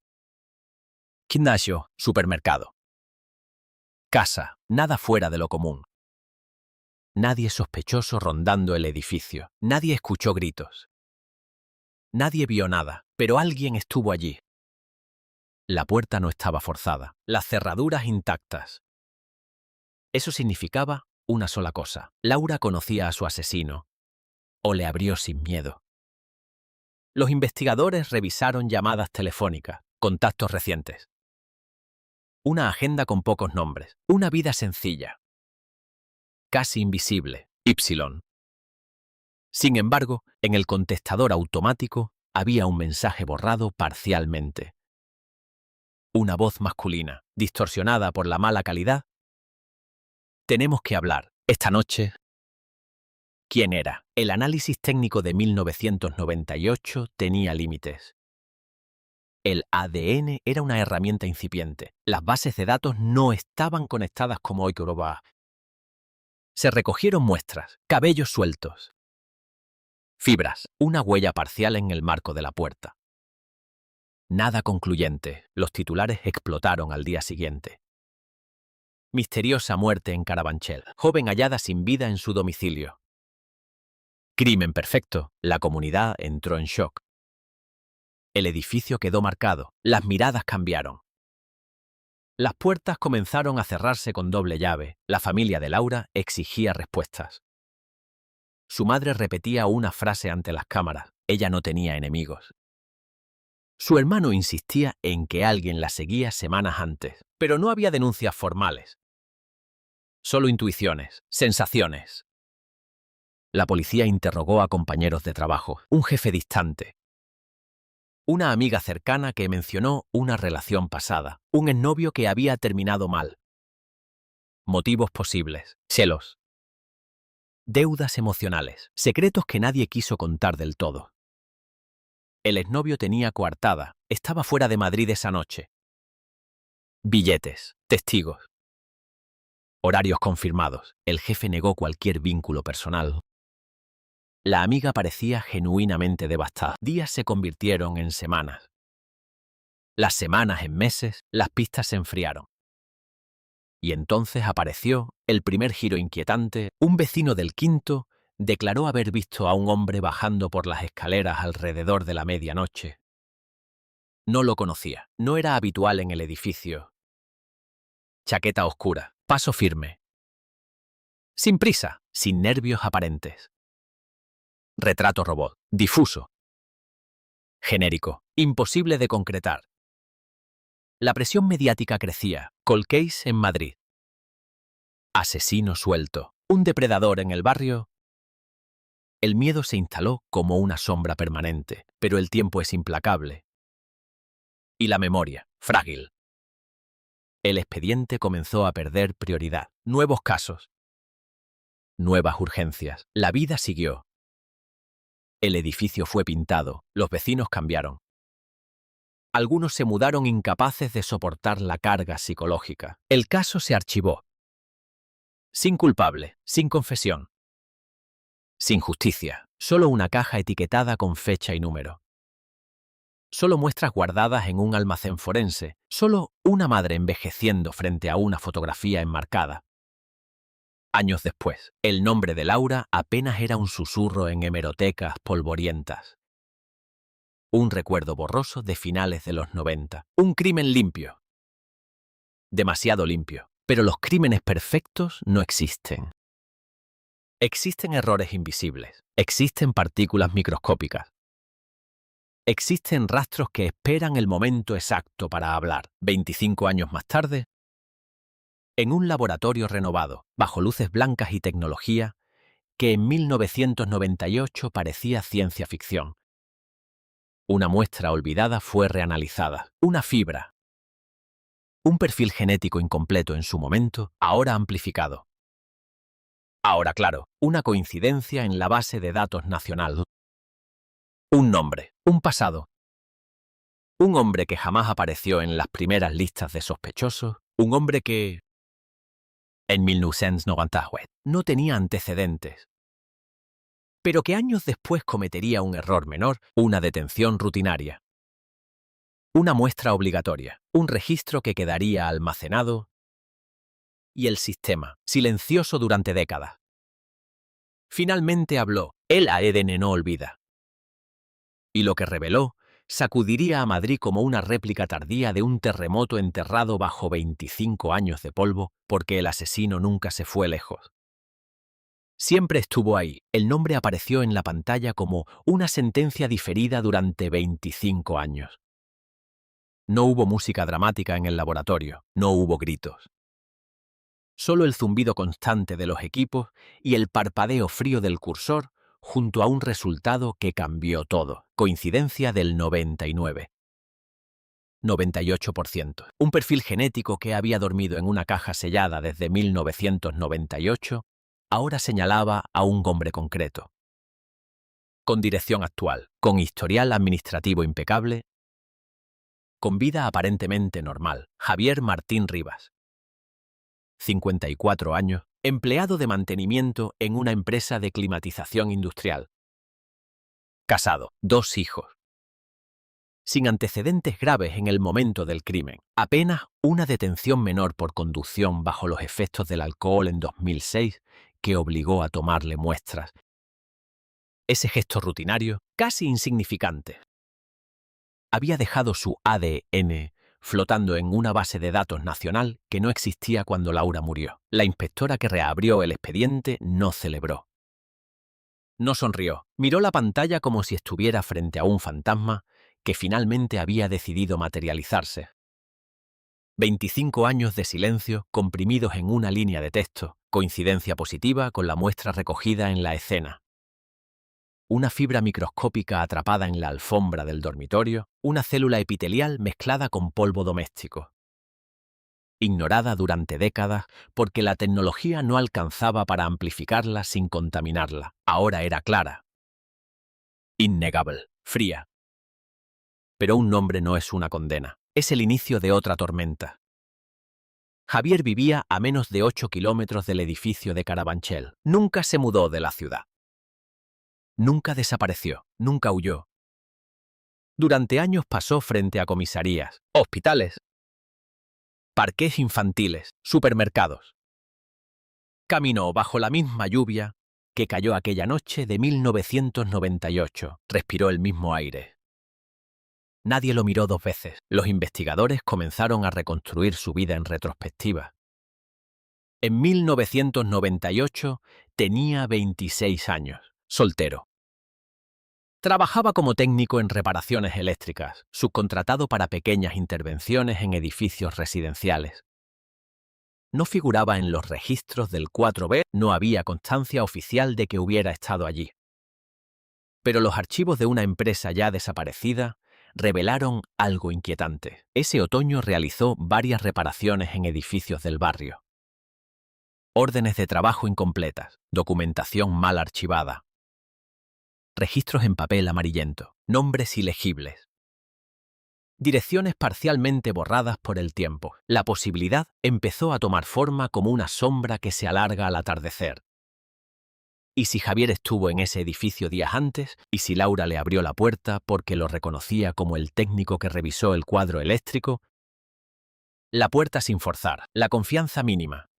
Gimnasio, supermercado. Casa, nada fuera de lo común. Nadie sospechoso rondando el edificio. Nadie escuchó gritos. Nadie vio nada, pero alguien estuvo allí. La puerta no estaba forzada, las cerraduras intactas. Eso significaba una sola cosa. Laura conocía a su asesino, o le abrió sin miedo. Los investigadores revisaron llamadas telefónicas, contactos recientes. Una agenda con pocos nombres, una vida sencilla. Casi invisible, Y. Sin embargo, en el contestador automático había un mensaje borrado parcialmente. Una voz masculina, distorsionada por la mala calidad. Tenemos que hablar, esta noche. ¿Quién era? El análisis técnico de 1998 tenía límites. El ADN era una herramienta incipiente. Las bases de datos no estaban conectadas como hoy. Se recogieron muestras, cabellos sueltos. Fibras, una huella parcial en el marco de la puerta. Nada concluyente. Los titulares explotaron al día siguiente. Misteriosa muerte en Carabanchel. Joven hallada sin vida en su domicilio. Crimen perfecto. La comunidad entró en shock. El edificio quedó marcado. Las miradas cambiaron. Las puertas comenzaron a cerrarse con doble llave. La familia de Laura exigía respuestas. Su madre repetía una frase ante las cámaras. Ella no tenía enemigos. Su hermano insistía en que alguien la seguía semanas antes, pero no había denuncias formales. Solo intuiciones, sensaciones. La policía interrogó a compañeros de trabajo, un jefe distante. Una amiga cercana que mencionó una relación pasada, un exnovio que había terminado mal. Motivos posibles, celos. Deudas emocionales, secretos que nadie quiso contar del todo. El exnovio tenía coartada, estaba fuera de Madrid esa noche. Billetes, testigos. Horarios confirmados, el jefe negó cualquier vínculo personal. La amiga parecía genuinamente devastada. Días se convirtieron en semanas. Las semanas en meses, las pistas se enfriaron. Y entonces apareció el primer giro inquietante. Un vecino del quinto declaró haber visto a un hombre bajando por las escaleras alrededor de la medianoche. No lo conocía, no era habitual en el edificio. Chaqueta oscura, paso firme. Sin prisa, sin nervios aparentes. Retrato robot, difuso. Genérico, imposible de concretar. La presión mediática crecía. Cold case en Madrid. Asesino suelto, un depredador en el barrio. El miedo se instaló como una sombra permanente, pero el tiempo es implacable. Y la memoria, frágil. El expediente comenzó a perder prioridad. Nuevos casos. Nuevas urgencias. La vida siguió. El edificio fue pintado, los vecinos cambiaron. Algunos se mudaron incapaces de soportar la carga psicológica. El caso se archivó. Sin culpable, sin confesión. Sin justicia, solo una caja etiquetada con fecha y número. Solo muestras guardadas en un almacén forense, solo una madre envejeciendo frente a una fotografía enmarcada. Años después, el nombre de Laura apenas era un susurro en hemerotecas polvorientas. Un recuerdo borroso de finales de los 90. Un crimen limpio. Demasiado limpio. Pero los crímenes perfectos no existen. Existen errores invisibles. Existen partículas microscópicas. Existen rastros que esperan el momento exacto para hablar. 25 años más tarde, en un laboratorio renovado, bajo luces blancas y tecnología, que en 1998 parecía ciencia ficción. Una muestra olvidada fue reanalizada. Una fibra. Un perfil genético incompleto en su momento, ahora amplificado. Ahora claro, una coincidencia en la base de datos nacional. Un nombre, un pasado. Un hombre que jamás apareció en las primeras listas de sospechosos. Un hombre que, en 1998, no tenía antecedentes, pero que años después cometería un error menor, una detención rutinaria. Una muestra obligatoria, un registro que quedaría almacenado y el sistema, silencioso durante décadas. Finalmente habló, el ADN no olvida. Y lo que reveló sacudiría a Madrid como una réplica tardía de un terremoto enterrado bajo 25 años de polvo, porque el asesino nunca se fue lejos. Siempre estuvo ahí. El nombre apareció en la pantalla como una sentencia diferida durante 25 años. No hubo música dramática en el laboratorio, no hubo gritos. Solo el zumbido constante de los equipos y el parpadeo frío del cursor junto a un resultado que cambió todo. Coincidencia del 98%. Un perfil genético que había dormido en una caja sellada desde 1998 ahora señalaba a un hombre concreto. Con dirección actual, con historial administrativo impecable, con vida aparentemente normal, Javier Martín Rivas. 54 años, empleado de mantenimiento en una empresa de climatización industrial. Casado, 2 hijos. Sin antecedentes graves en el momento del crimen. Apenas una detención menor por conducción bajo los efectos del alcohol en 2006 que obligó a tomarle muestras. Ese gesto rutinario, casi insignificante, había dejado su ADN flotando en una base de datos nacional que no existía cuando Laura murió. La inspectora que reabrió el expediente no celebró. No sonrió, miró la pantalla como si estuviera frente a un fantasma que finalmente había decidido materializarse. 25 años de silencio comprimidos en una línea de texto, coincidencia positiva con la muestra recogida en la escena. Una fibra microscópica atrapada en la alfombra del dormitorio, una célula epitelial mezclada con polvo doméstico. Ignorada durante décadas porque la tecnología no alcanzaba para amplificarla sin contaminarla. Ahora era clara. Innegable, fría. Pero un nombre no es una condena, es el inicio de otra tormenta. Javier vivía a menos de 8 kilómetros del edificio de Carabanchel. Nunca se mudó de la ciudad. Nunca desapareció, nunca huyó. Durante años pasó frente a comisarías, hospitales, parques infantiles, supermercados. Caminó bajo la misma lluvia que cayó aquella noche de 1998. Respiró el mismo aire. Nadie lo miró 2 veces. Los investigadores comenzaron a reconstruir su vida en retrospectiva. En 1998 tenía 26 años, soltero. Trabajaba como técnico en reparaciones eléctricas, subcontratado para pequeñas intervenciones en edificios residenciales. No figuraba en los registros del 4B, no había constancia oficial de que hubiera estado allí. Pero los archivos de una empresa ya desaparecida revelaron algo inquietante. Ese otoño realizó varias reparaciones en edificios del barrio. Órdenes de trabajo incompletas, documentación mal archivada. Registros en papel amarillento, nombres ilegibles. Direcciones parcialmente borradas por el tiempo. La posibilidad empezó a tomar forma como una sombra que se alarga al atardecer. ¿Y si Javier estuvo en ese edificio días antes? ¿Y si Laura le abrió la puerta porque lo reconocía como el técnico que revisó el cuadro eléctrico? La puerta sin forzar, la confianza mínima.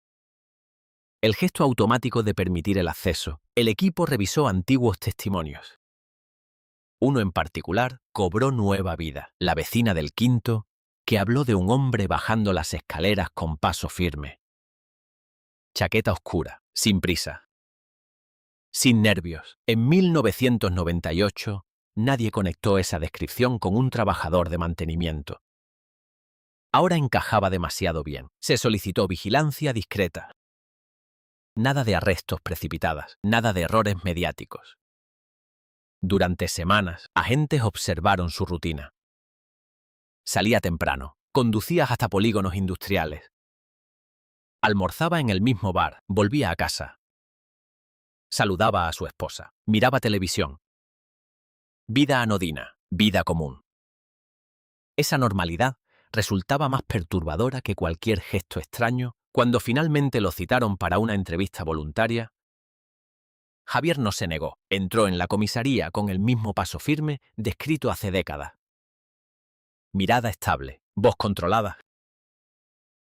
El gesto automático de permitir el acceso. El equipo revisó antiguos testimonios. Uno en particular cobró nueva vida. La vecina del quinto, que habló de un hombre bajando las escaleras con paso firme. Chaqueta oscura, sin prisa. Sin nervios. En 1998, nadie conectó esa descripción con un trabajador de mantenimiento. Ahora encajaba demasiado bien. Se solicitó vigilancia discreta. Nada de arrestos precipitadas, nada de errores mediáticos. Durante semanas, agentes observaron su rutina. Salía temprano, conducía hasta polígonos industriales. Almorzaba en el mismo bar, volvía a casa. Saludaba a su esposa. Miraba televisión. Vida anodina, vida común. Esa normalidad resultaba más perturbadora que cualquier gesto extraño. Cuando finalmente lo citaron para una entrevista voluntaria, Javier no se negó. Entró en la comisaría con el mismo paso firme descrito hace décadas. Mirada estable, voz controlada.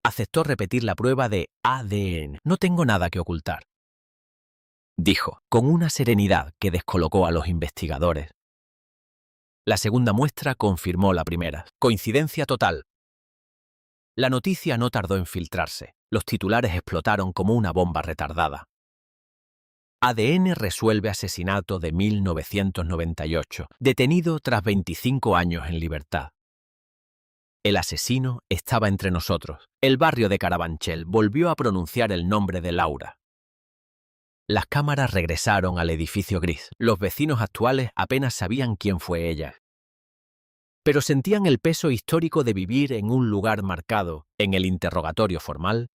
Aceptó repetir la prueba de ADN. No tengo nada que ocultar, dijo, con una serenidad que descolocó a los investigadores. La segunda muestra confirmó la primera. Coincidencia total. La noticia no tardó en filtrarse. Los titulares explotaron como una bomba retardada. ADN resuelve asesinato de 1998, detenido tras 25 años en libertad. El asesino estaba entre nosotros. El barrio de Carabanchel volvió a pronunciar el nombre de Laura. Las cámaras regresaron al edificio gris. Los vecinos actuales apenas sabían quién fue ella, pero sentían el peso histórico de vivir en un lugar marcado. En el interrogatorio formal,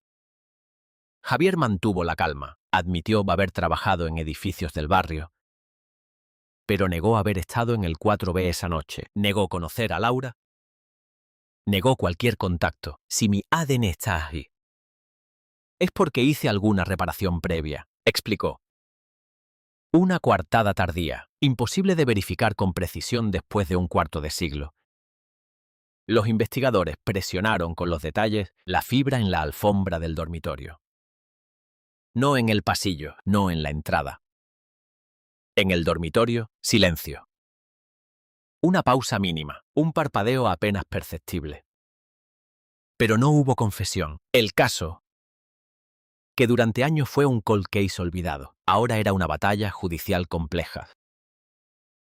Javier mantuvo la calma. Admitió haber trabajado en edificios del barrio, pero negó haber estado en el 4B esa noche. Negó conocer a Laura. Negó cualquier contacto. Si mi ADN está ahí, es porque hice alguna reparación previa, explicó. Una coartada tardía, imposible de verificar con precisión después de un cuarto de siglo. Los investigadores presionaron con los detalles la fibra en la alfombra del dormitorio. No en el pasillo, no en la entrada. En el dormitorio, silencio. Una pausa mínima, un parpadeo apenas perceptible. Pero no hubo confesión. El caso, que durante años fue un cold case olvidado, ahora era una batalla judicial compleja.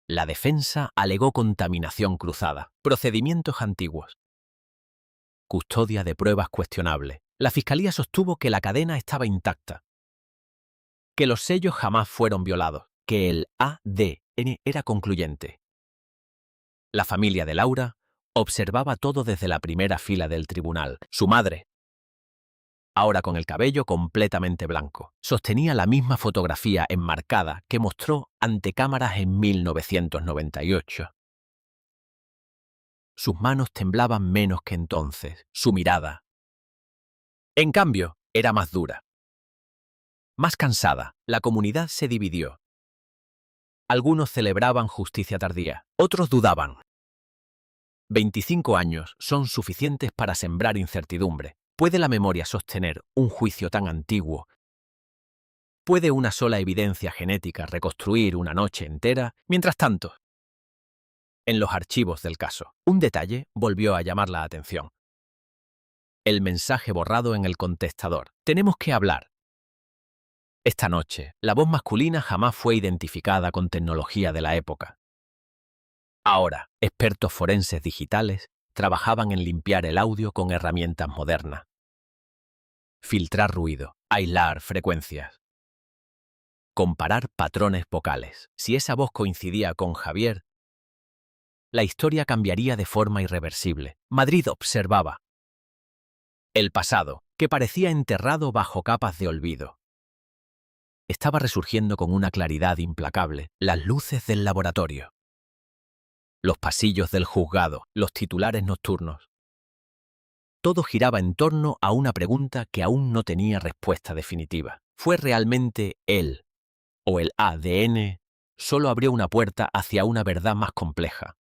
La defensa alegó contaminación cruzada, procedimientos antiguos, custodia de pruebas cuestionable. La fiscalía sostuvo que la cadena estaba intacta, que los sellos jamás fueron violados, que el ADN era concluyente. La familia de Laura observaba todo desde la primera fila del tribunal. Su madre, ahora con el cabello completamente blanco, sostenía la misma fotografía enmarcada que mostró ante cámaras en 1998. Sus manos temblaban menos que entonces, su mirada, en cambio, era más dura, más cansada. La comunidad se dividió. Algunos celebraban justicia tardía, otros dudaban. 25 años son suficientes para sembrar incertidumbre. ¿Puede la memoria sostener un juicio tan antiguo? ¿Puede una sola evidencia genética reconstruir una noche entera? Mientras tanto, en los archivos del caso, un detalle volvió a llamar la atención. El mensaje borrado en el contestador. Tenemos que hablar. Esta noche, la voz masculina jamás fue identificada con tecnología de la época. Ahora, expertos forenses digitales trabajaban en limpiar el audio con herramientas modernas. Filtrar ruido, aislar frecuencias. Comparar patrones vocales. Si esa voz coincidía con Javier, la historia cambiaría de forma irreversible. Madrid observaba el pasado, que parecía enterrado bajo capas de olvido. Estaba resurgiendo con una claridad implacable. Las luces del laboratorio, los pasillos del juzgado, los titulares nocturnos. Todo giraba en torno a una pregunta que aún no tenía respuesta definitiva. ¿Fue realmente él o el ADN? Solo abrió una puerta hacia una verdad más compleja.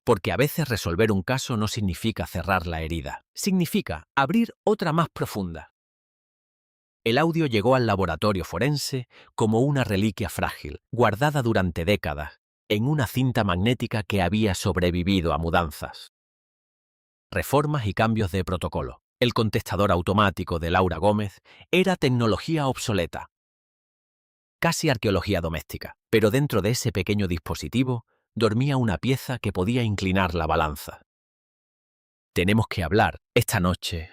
Porque a veces resolver un caso no significa cerrar la herida, significa abrir otra más profunda. El audio llegó al laboratorio forense como una reliquia frágil, guardada durante décadas, en una cinta magnética que había sobrevivido a mudanzas, reformas y cambios de protocolo. El contestador automático de Laura Gómez era tecnología obsoleta, casi arqueología doméstica, pero dentro de ese pequeño dispositivo dormía una pieza que podía inclinar la balanza. Tenemos que hablar esta noche.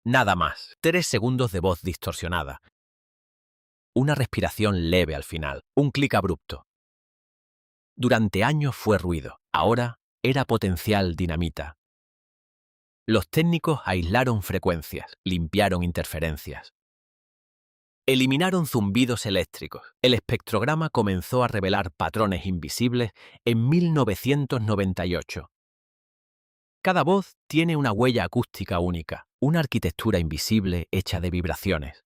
Nada más. 3 segundos de voz distorsionada. Una respiración leve al final. Un clic abrupto. Durante años fue ruido. Ahora era potencial dinamita. Los técnicos aislaron frecuencias, limpiaron interferencias. Eliminaron zumbidos eléctricos. El espectrograma comenzó a revelar patrones invisibles en 1998. Cada voz tiene una huella acústica única, una arquitectura invisible hecha de vibraciones.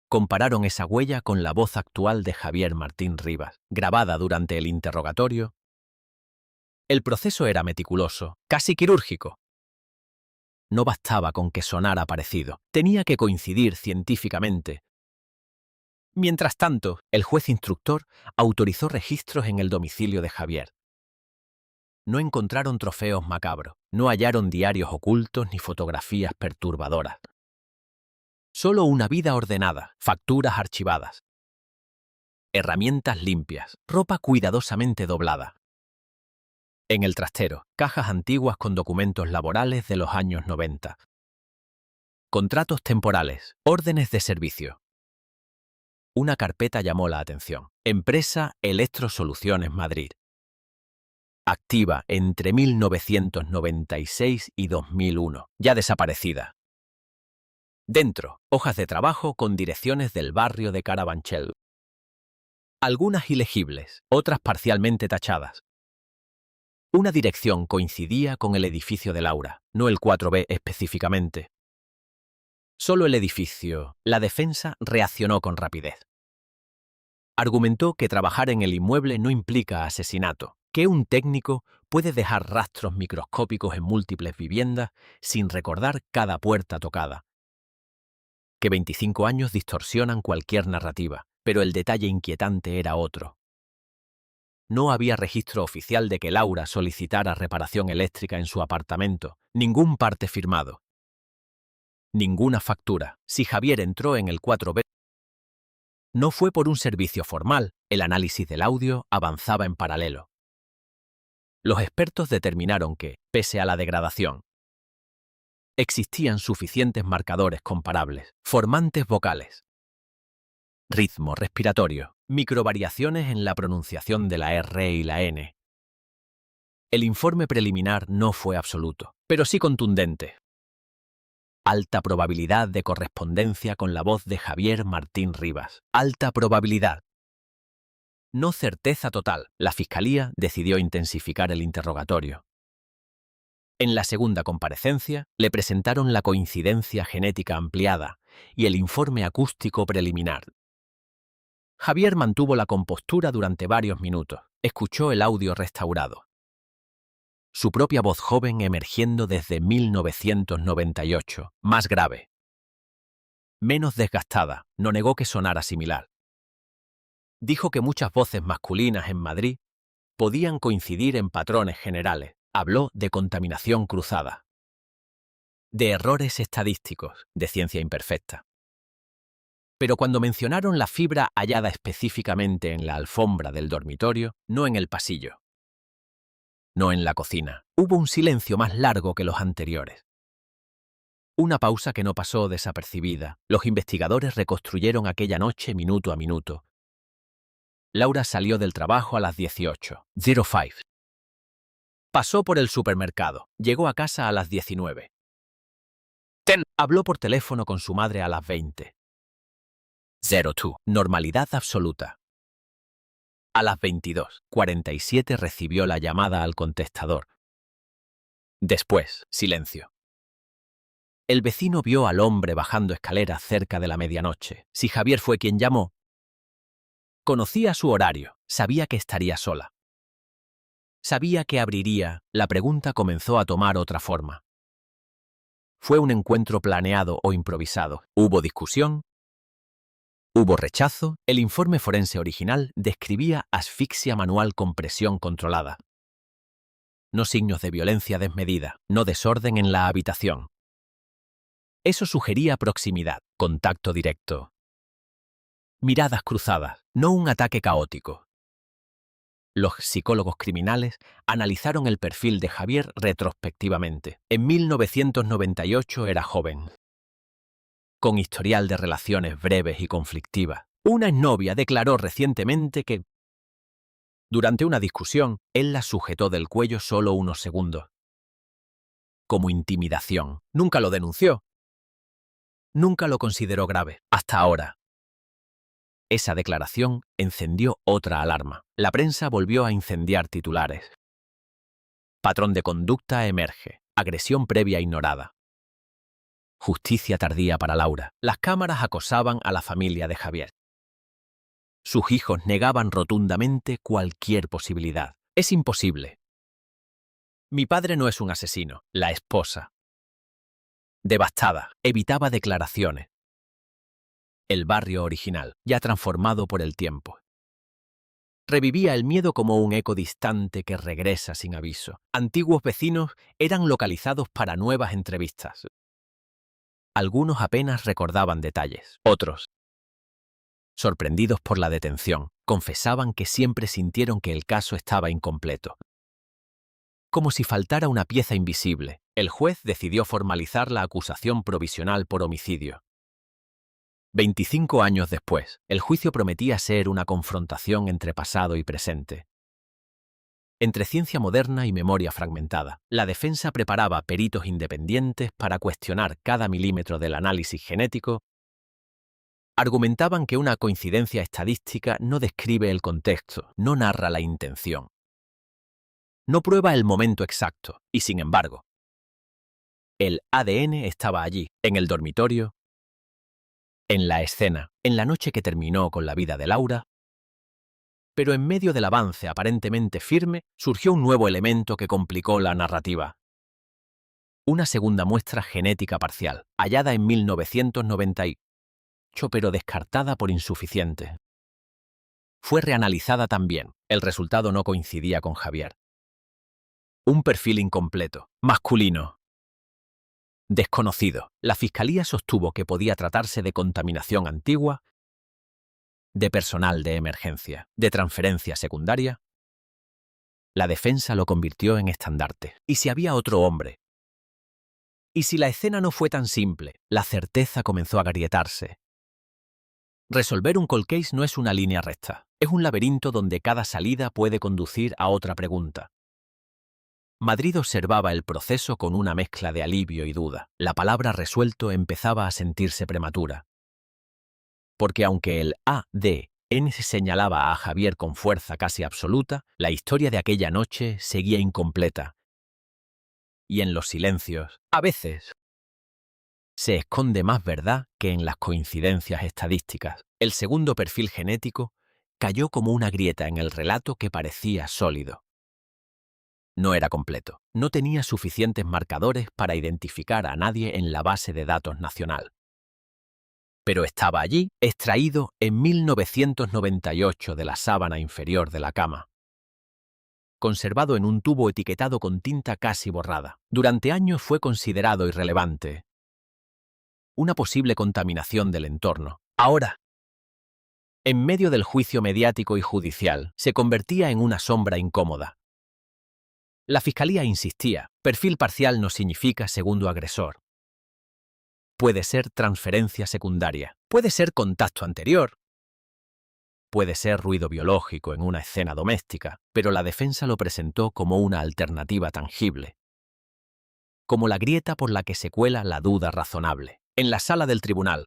Compararon esa huella con la voz actual de Javier Martín Rivas, grabada durante el interrogatorio. El proceso era meticuloso, casi quirúrgico. No bastaba con que sonara parecido, tenía que coincidir científicamente. Mientras tanto, el juez instructor autorizó registros en el domicilio de Javier. No encontraron trofeos macabros, no hallaron diarios ocultos ni fotografías perturbadoras. Solo una vida ordenada, facturas archivadas. Herramientas limpias, ropa cuidadosamente doblada. En el trastero, cajas antiguas con documentos laborales de los años 90. Contratos temporales, órdenes de servicio. Una carpeta llamó la atención. Empresa Electrosoluciones Madrid. Activa entre 1996 y 2001, ya desaparecida. Dentro, hojas de trabajo con direcciones del barrio de Carabanchel. Algunas ilegibles, otras parcialmente tachadas. Una dirección coincidía con el edificio de Laura, no el 4B específicamente. Solo el edificio. La defensa reaccionó con rapidez. Argumentó que trabajar en el inmueble no implica asesinato, que un técnico puede dejar rastros microscópicos en múltiples viviendas sin recordar cada puerta tocada. Que 25 años distorsionan cualquier narrativa, pero el detalle inquietante era otro. No había registro oficial de que Laura solicitara reparación eléctrica en su apartamento, ningún parte firmado. Ninguna factura. Si Javier entró en el 4B, no fue por un servicio formal, el análisis del audio avanzaba en paralelo. Los expertos determinaron que, pese a la degradación, existían suficientes marcadores comparables, formantes vocales, ritmo respiratorio, microvariaciones en la pronunciación de la R y la N. El informe preliminar no fue absoluto, pero sí contundente. Alta probabilidad de correspondencia con la voz de Javier Martín Rivas. Alta probabilidad. No certeza total. La Fiscalía decidió intensificar el interrogatorio. En la segunda comparecencia, le presentaron la coincidencia genética ampliada y el informe acústico preliminar. Javier mantuvo la compostura durante varios minutos. Escuchó el audio restaurado. Su propia voz joven emergiendo desde 1998, más grave. Menos desgastada, no negó que sonara similar. Dijo que muchas voces masculinas en Madrid podían coincidir en patrones generales. Habló de contaminación cruzada, de errores estadísticos, de ciencia imperfecta. Pero cuando mencionaron la fibra hallada específicamente en la alfombra del dormitorio, no en el pasillo, no en la cocina, hubo un silencio más largo que los anteriores. Una pausa que no pasó desapercibida. Los investigadores reconstruyeron aquella noche minuto a minuto. Laura salió del trabajo a las 18:05. Pasó por el supermercado. Llegó a casa a las 19. Habló por teléfono con su madre a las 20:02. Normalidad absoluta. A las 22:47 recibió la llamada al contestador. Después, silencio. El vecino vio al hombre bajando escaleras cerca de la medianoche. Si Javier fue quien llamó, conocía su horario, sabía que estaría sola. Sabía que abriría. La pregunta comenzó a tomar otra forma. ¿Fue un encuentro planeado o improvisado? ¿Hubo discusión? ¿Hubo rechazo? El informe forense original describía asfixia manual con presión controlada. No signos de violencia desmedida, no desorden en la habitación. Eso sugería proximidad, contacto directo. Miradas cruzadas, no un ataque caótico. Los psicólogos criminales analizaron el perfil de Javier retrospectivamente. En 1998 era joven, con historial de relaciones breves y conflictivas. Una exnovia declaró recientemente que, durante una discusión, él la sujetó del cuello solo unos segundos. Como intimidación. Nunca lo denunció. nunca lo consideró grave, hasta ahora. Esa declaración encendió otra alarma. La prensa volvió a incendiar titulares. Patrón de conducta emerge. Agresión previa ignorada. Justicia tardía para Laura. Las cámaras acosaban a la familia de Javier. Sus hijos negaban rotundamente cualquier posibilidad. Es imposible. Mi padre no es un asesino. La esposa, devastada, evitaba declaraciones. El barrio original, ya transformado por el tiempo. Revivía el miedo como un eco distante que regresa sin aviso. Antiguos vecinos eran localizados para nuevas entrevistas. Algunos apenas recordaban detalles. Otros, sorprendidos por la detención, confesaban que siempre sintieron que el caso estaba incompleto. Como si faltara una pieza invisible, el juez decidió formalizar la acusación provisional por homicidio. 25 años después, el juicio prometía ser una confrontación entre pasado y presente. Entre ciencia moderna y memoria fragmentada, la defensa preparaba peritos independientes para cuestionar cada milímetro del análisis genético. Argumentaban que una coincidencia estadística no describe el contexto, no narra la intención. No prueba el momento exacto, y sin embargo, el ADN estaba allí, en el dormitorio, en la escena, en la noche que terminó con la vida de Laura. Pero en medio del avance aparentemente firme, surgió un nuevo elemento que complicó la narrativa. Una segunda muestra genética parcial, hallada en 1998, pero descartada por insuficiente. Fue reanalizada también. El resultado no coincidía con Javier. Un perfil incompleto, masculino. Desconocido. La fiscalía sostuvo que podía tratarse de contaminación antigua, de personal de emergencia, de transferencia secundaria. La defensa lo convirtió en estandarte. ¿Y si había otro hombre? Y si la escena no fue tan simple, la certeza comenzó a agrietarse. Resolver un cold case no es una línea recta, es un laberinto donde cada salida puede conducir a otra pregunta. Madrid observaba el proceso con una mezcla de alivio y duda. La palabra resuelto empezaba a sentirse prematura. Porque aunque el ADN señalaba a Javier con fuerza casi absoluta, la historia de aquella noche seguía incompleta. Y en los silencios, a veces, se esconde más verdad que en las coincidencias estadísticas. El segundo perfil genético cayó como una grieta en el relato que parecía sólido. No era completo. No tenía suficientes marcadores para identificar a nadie en la base de datos nacional. Pero estaba allí, extraído en 1998 de la sábana inferior de la cama. Conservado en un tubo etiquetado con tinta casi borrada. Durante años fue considerado irrelevante. Una posible contaminación del entorno. Ahora, en medio del juicio mediático y judicial, se convertía en una sombra incómoda. La fiscalía insistía, perfil parcial no significa segundo agresor. Puede ser transferencia secundaria, puede ser contacto anterior, puede ser ruido biológico en una escena doméstica, pero la defensa lo presentó como una alternativa tangible. Como la grieta por la que se cuela la duda razonable. En la sala del tribunal,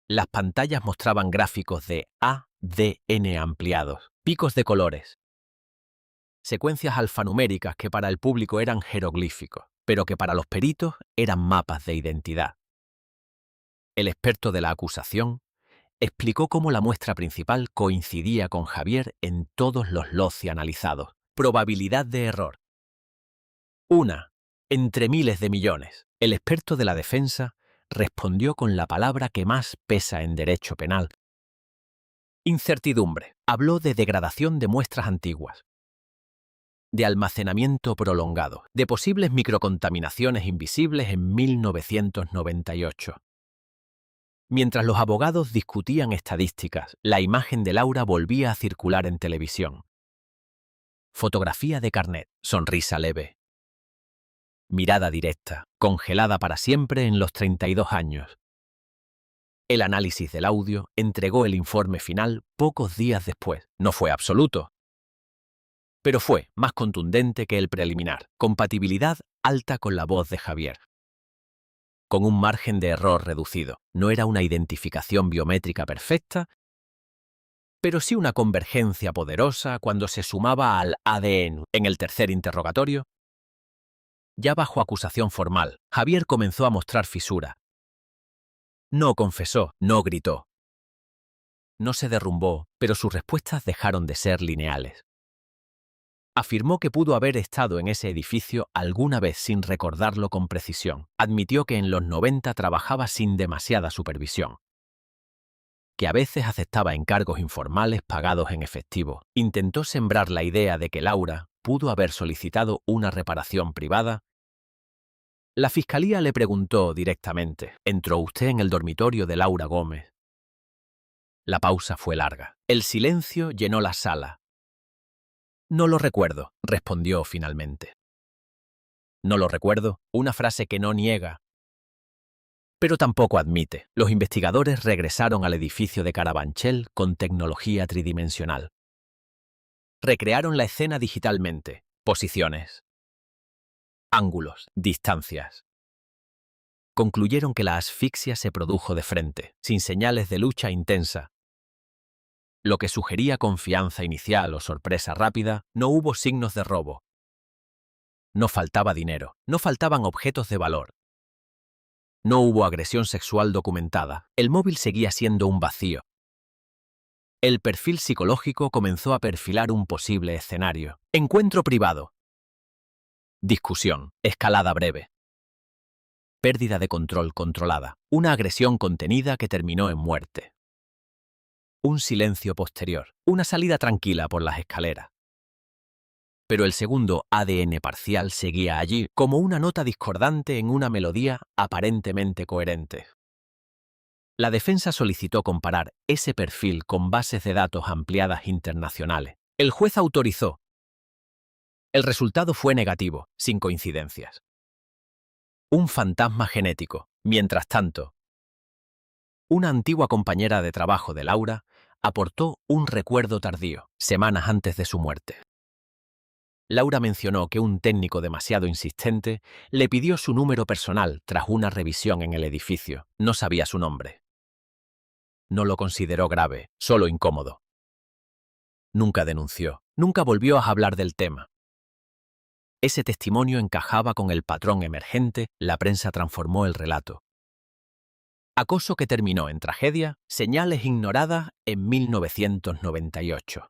las pantallas mostraban gráficos de ADN ampliados, picos de colores, secuencias alfanuméricas que para el público eran jeroglíficos, pero que para los peritos eran mapas de identidad. El experto de la acusación explicó cómo la muestra principal coincidía con Javier en todos los LOCI analizados. Probabilidad de error. 1 entre miles de millones. El experto de la defensa respondió con la palabra que más pesa en derecho penal. Incertidumbre. Habló de degradación de muestras antiguas, de almacenamiento prolongado, de posibles microcontaminaciones invisibles en 1998. Mientras los abogados discutían estadísticas, la imagen de Laura volvía a circular en televisión. Fotografía de carnet, sonrisa leve. Mirada directa, congelada para siempre en los 32 años. El análisis del audio entregó el informe final pocos días después. No fue absoluto, pero fue más contundente que el preliminar. Compatibilidad alta con la voz de Javier. con un margen de error reducido. No era una identificación biométrica perfecta, pero sí una convergencia poderosa cuando se sumaba al ADN. En el tercer interrogatorio, ya bajo acusación formal, Javier comenzó a mostrar fisura. No confesó, no gritó. No se derrumbó, pero sus respuestas dejaron de ser lineales. Afirmó que pudo haber estado en ese edificio alguna vez sin recordarlo con precisión. Admitió que en los 90 trabajaba sin demasiada supervisión, que a veces aceptaba encargos informales pagados en efectivo. Intentó sembrar la idea de que Laura pudo haber solicitado una reparación privada. La fiscalía le preguntó directamente: ¿entró usted en el dormitorio de Laura Gómez? La pausa fue larga. El silencio llenó la sala. No lo recuerdo, respondió finalmente. No lo recuerdo, una frase que no niega, pero tampoco admite. Los investigadores regresaron al edificio de Carabanchel con tecnología tridimensional. Recrearon la escena digitalmente: posiciones, ángulos, distancias. Concluyeron que la asfixia se produjo de frente, sin señales de lucha intensa. Lo que sugería confianza inicial o sorpresa rápida. No hubo signos de robo. No faltaba dinero, no faltaban objetos de valor. No hubo agresión sexual documentada. El móvil seguía siendo un vacío. El perfil psicológico comenzó a perfilar un posible escenario. Encuentro privado. Discusión. Escalada breve. Pérdida de control controlada. Una agresión contenida que terminó en muerte. Un silencio posterior. Una salida tranquila por las escaleras. Pero el segundo ADN parcial seguía allí, como una nota discordante en una melodía aparentemente coherente. La defensa solicitó comparar ese perfil con bases de datos ampliadas internacionales. El juez autorizó. El resultado fue negativo, sin coincidencias. Un fantasma genético. Mientras tanto, una antigua compañera de trabajo de Laura aportó un recuerdo tardío, semanas antes de su muerte. Laura mencionó que un técnico demasiado insistente le pidió su número personal tras una revisión en el edificio. No sabía su nombre. No lo consideró grave, solo incómodo. Nunca denunció, nunca volvió a hablar del tema. Ese testimonio encajaba con el patrón emergente. La prensa transformó el relato. Acoso que terminó en tragedia, señales ignoradas en 1998.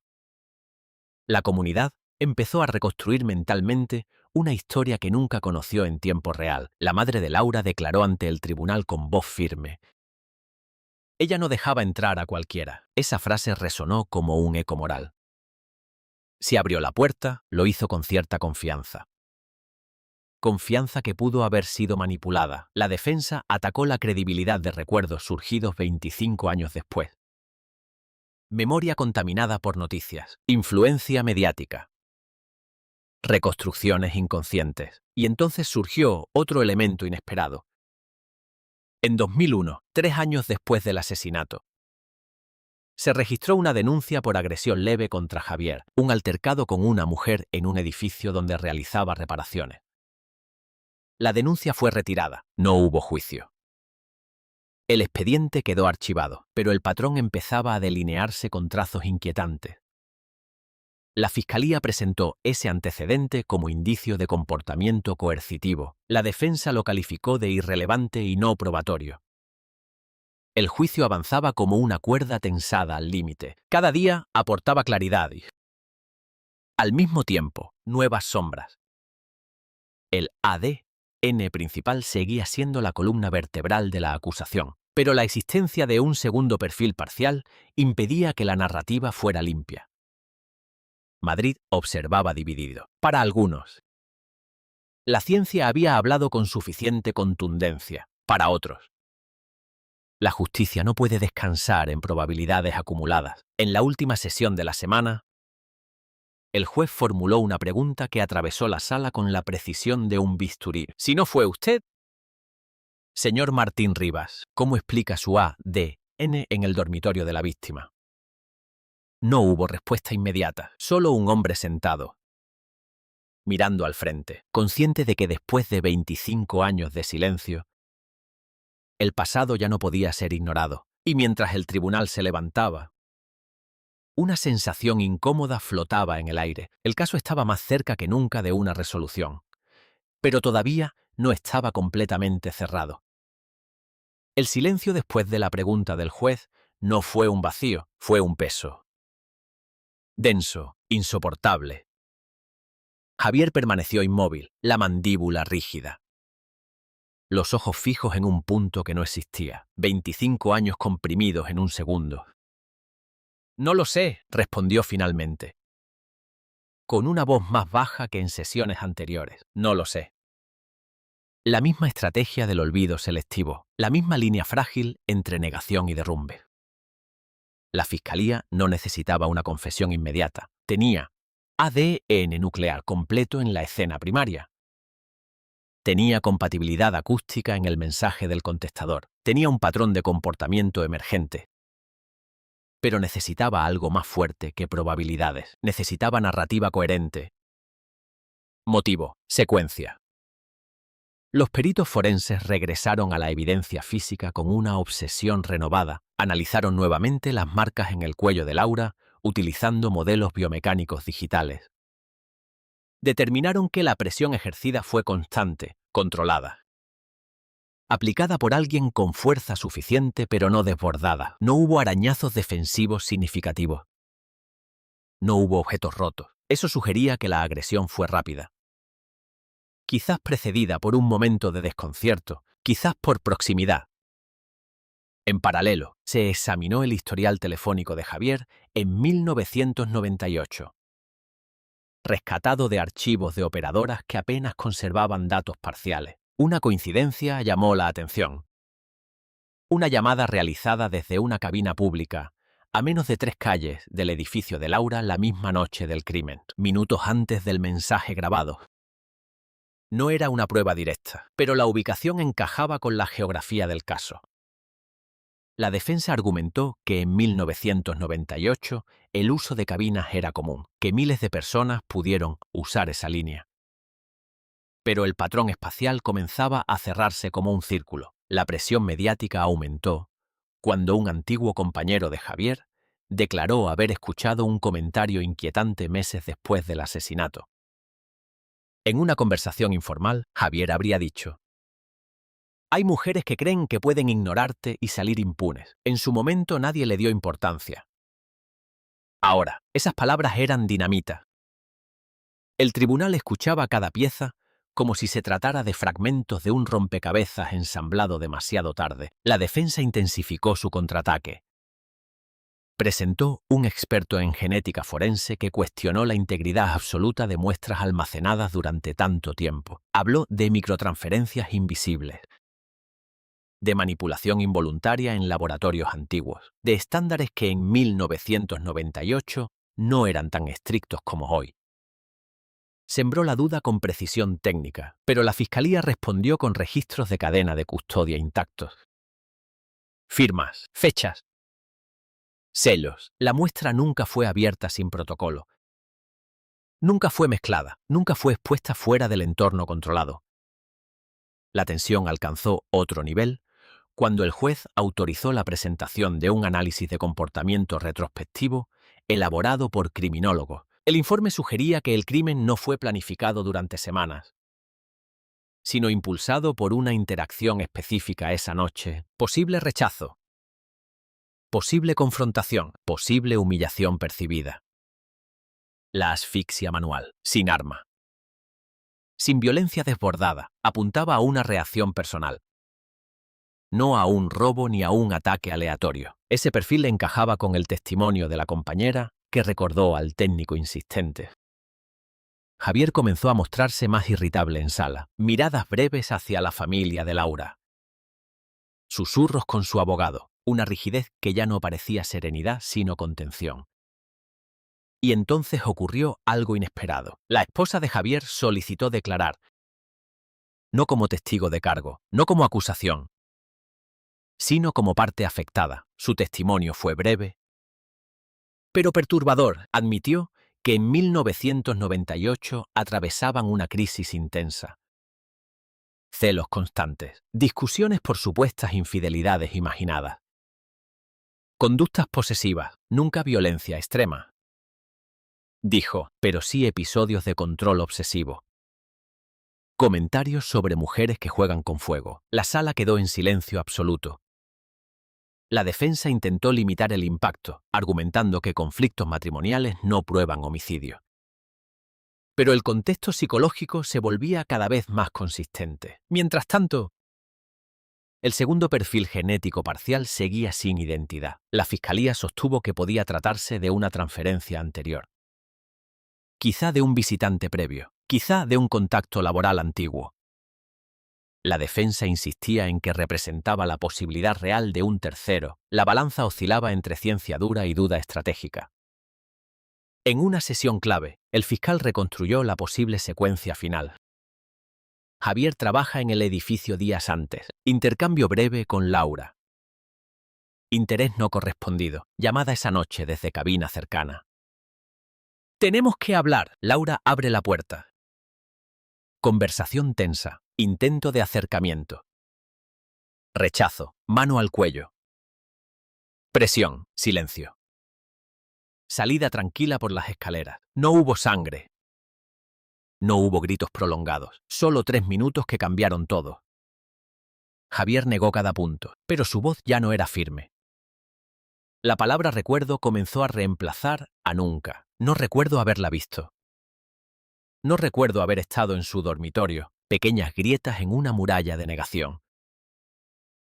La comunidad empezó a reconstruir mentalmente una historia que nunca conoció en tiempo real. La madre de Laura declaró ante el tribunal con voz firme: ella no dejaba entrar a cualquiera. Esa frase resonó como un eco moral. Si abrió la puerta, lo hizo con cierta confianza. Confianza que pudo haber sido manipulada. La defensa atacó la credibilidad de recuerdos surgidos 25 años después. Memoria contaminada por noticias, influencia mediática, reconstrucciones inconscientes. Y entonces surgió otro elemento inesperado. En 2001, 3 años después del asesinato, se registró una denuncia por agresión leve contra Javier, un altercado con una mujer en un edificio donde realizaba reparaciones. La denuncia fue retirada, no hubo juicio. El expediente quedó archivado, pero el patrón empezaba a delinearse con trazos inquietantes. La fiscalía presentó ese antecedente como indicio de comportamiento coercitivo. La defensa lo calificó de irrelevante y no probatorio. El juicio avanzaba como una cuerda tensada al límite. Cada día aportaba claridad y, al mismo tiempo, nuevas sombras. El ADN principal seguía siendo la columna vertebral de la acusación, pero la existencia de un segundo perfil parcial impedía que la narrativa fuera limpia. Madrid observaba dividido. Para algunos, la ciencia había hablado con suficiente contundencia. Para otros, la justicia no puede descansar en probabilidades acumuladas. En la última sesión de la semana, el juez formuló una pregunta que atravesó la sala con la precisión de un bisturí. Si no fue usted, señor Martín Rivas, ¿cómo explica su ADN en el dormitorio de la víctima? No hubo respuesta inmediata, solo un hombre sentado, mirando al frente, consciente de que después de 25 años de silencio, El pasado ya no podía ser ignorado, y mientras el tribunal se levantaba, una sensación incómoda flotaba en el aire. El caso estaba más cerca que nunca de una resolución, pero todavía no estaba completamente cerrado. El silencio después de la pregunta del juez no fue un vacío, fue un peso. Denso, insoportable. Javier permaneció inmóvil, la mandíbula rígida. Los ojos fijos en un punto que no existía, 25 años comprimidos en un segundo. No lo sé, respondió finalmente, con una voz más baja que en sesiones anteriores. No lo sé. La misma estrategia del olvido selectivo, la misma línea frágil entre negación y derrumbe. La fiscalía no necesitaba una confesión inmediata. Tenía ADN nuclear completo en la escena primaria. Tenía compatibilidad acústica en el mensaje del contestador. Tenía un patrón de comportamiento emergente. Pero necesitaba algo más fuerte que probabilidades. Necesitaba narrativa coherente. Motivo, secuencia. Los peritos forenses regresaron a la evidencia física con una obsesión renovada. Analizaron nuevamente las marcas en el cuello de Laura, utilizando modelos biomecánicos digitales. Determinaron que la presión ejercida fue constante, controlada. Aplicada por alguien con fuerza suficiente pero no desbordada. No hubo arañazos defensivos significativos. No hubo objetos rotos. Eso sugería que la agresión fue rápida. Quizás precedida por un momento de desconcierto, quizás por proximidad. En paralelo, se examinó el historial telefónico de Javier en 1998. Rescatado de archivos de operadoras que apenas conservaban datos parciales. Una coincidencia llamó la atención. Una llamada realizada desde una cabina pública, a menos de 3 calles del edificio de Laura la misma noche del crimen, minutos antes del mensaje grabado. No era una prueba directa, pero la ubicación encajaba con la geografía del caso. La defensa argumentó que en 1998 el uso de cabinas era común, que miles de personas pudieron usar esa línea. Pero el patrón espacial comenzaba a cerrarse como un círculo. La presión mediática aumentó cuando un antiguo compañero de Javier declaró haber escuchado un comentario inquietante meses después del asesinato. En una conversación informal, Javier habría dicho: «Hay mujeres que creen que pueden ignorarte y salir impunes. En su momento nadie le dio importancia. Ahora, esas palabras eran dinamita». El tribunal escuchaba cada pieza como si se tratara de fragmentos de un rompecabezas ensamblado demasiado tarde. La defensa intensificó su contraataque. Presentó un experto en genética forense que cuestionó la integridad absoluta de muestras almacenadas durante tanto tiempo. Habló de microtransferencias invisibles, de manipulación involuntaria en laboratorios antiguos, de estándares que en 1998 no eran tan estrictos como hoy. Sembró la duda con precisión técnica, pero la fiscalía respondió con registros de cadena de custodia intactos. Firmas, fechas, sellos. La muestra nunca fue abierta sin protocolo. Nunca fue mezclada, nunca fue expuesta fuera del entorno controlado. La tensión alcanzó otro nivel cuando el juez autorizó la presentación de un análisis de comportamiento retrospectivo elaborado por criminólogos. El informe sugería que el crimen no fue planificado durante semanas, sino impulsado por una interacción específica esa noche. Posible rechazo, posible confrontación, posible humillación percibida. La asfixia manual, sin arma, sin violencia desbordada, apuntaba a una reacción personal, no a un robo ni a un ataque aleatorio. Ese perfil encajaba con el testimonio de la compañera que recordó al técnico insistente. Javier comenzó a mostrarse más irritable en sala, miradas breves hacia la familia de Laura. Susurros con su abogado, una rigidez que ya no parecía serenidad sino contención. Y entonces ocurrió algo inesperado. La esposa de Javier solicitó declarar, no como testigo de cargo, no como acusación, sino como parte afectada. Su testimonio fue breve, pero perturbador. Admitió que en 1998 atravesaban una crisis intensa. celos constantes, discusiones por supuestas infidelidades imaginadas. Conductas posesivas, nunca violencia extrema. Dijo, pero sí episodios de control obsesivo. Comentarios sobre mujeres que juegan con fuego. La sala quedó en silencio absoluto. La defensa intentó limitar el impacto, argumentando que conflictos matrimoniales no prueban homicidio. Pero el contexto psicológico se volvía cada vez más consistente. Mientras tanto, el segundo perfil genético parcial seguía sin identidad. La fiscalía sostuvo que podía tratarse de una transferencia anterior. Quizá de un visitante previo, quizá de un contacto laboral antiguo. La defensa insistía en que representaba la posibilidad real de un tercero. La balanza oscilaba entre ciencia dura y duda estratégica. En una sesión clave, el fiscal reconstruyó la posible secuencia final. Javier trabaja en el edificio días antes. Intercambio breve con Laura. Interés no correspondido. Llamada esa noche desde cabina cercana. Tenemos que hablar. Laura abre la puerta. Conversación tensa. Intento de acercamiento. Rechazo. Mano al cuello. Presión. Silencio. Salida tranquila por las escaleras. No hubo sangre. No hubo gritos prolongados. Solo 3 minutos que cambiaron todo. Javier negó cada punto, pero su voz ya no era firme. La palabra recuerdo comenzó a reemplazar a nunca. No recuerdo haberla visto. No recuerdo haber estado en su dormitorio, pequeñas grietas en una muralla de negación.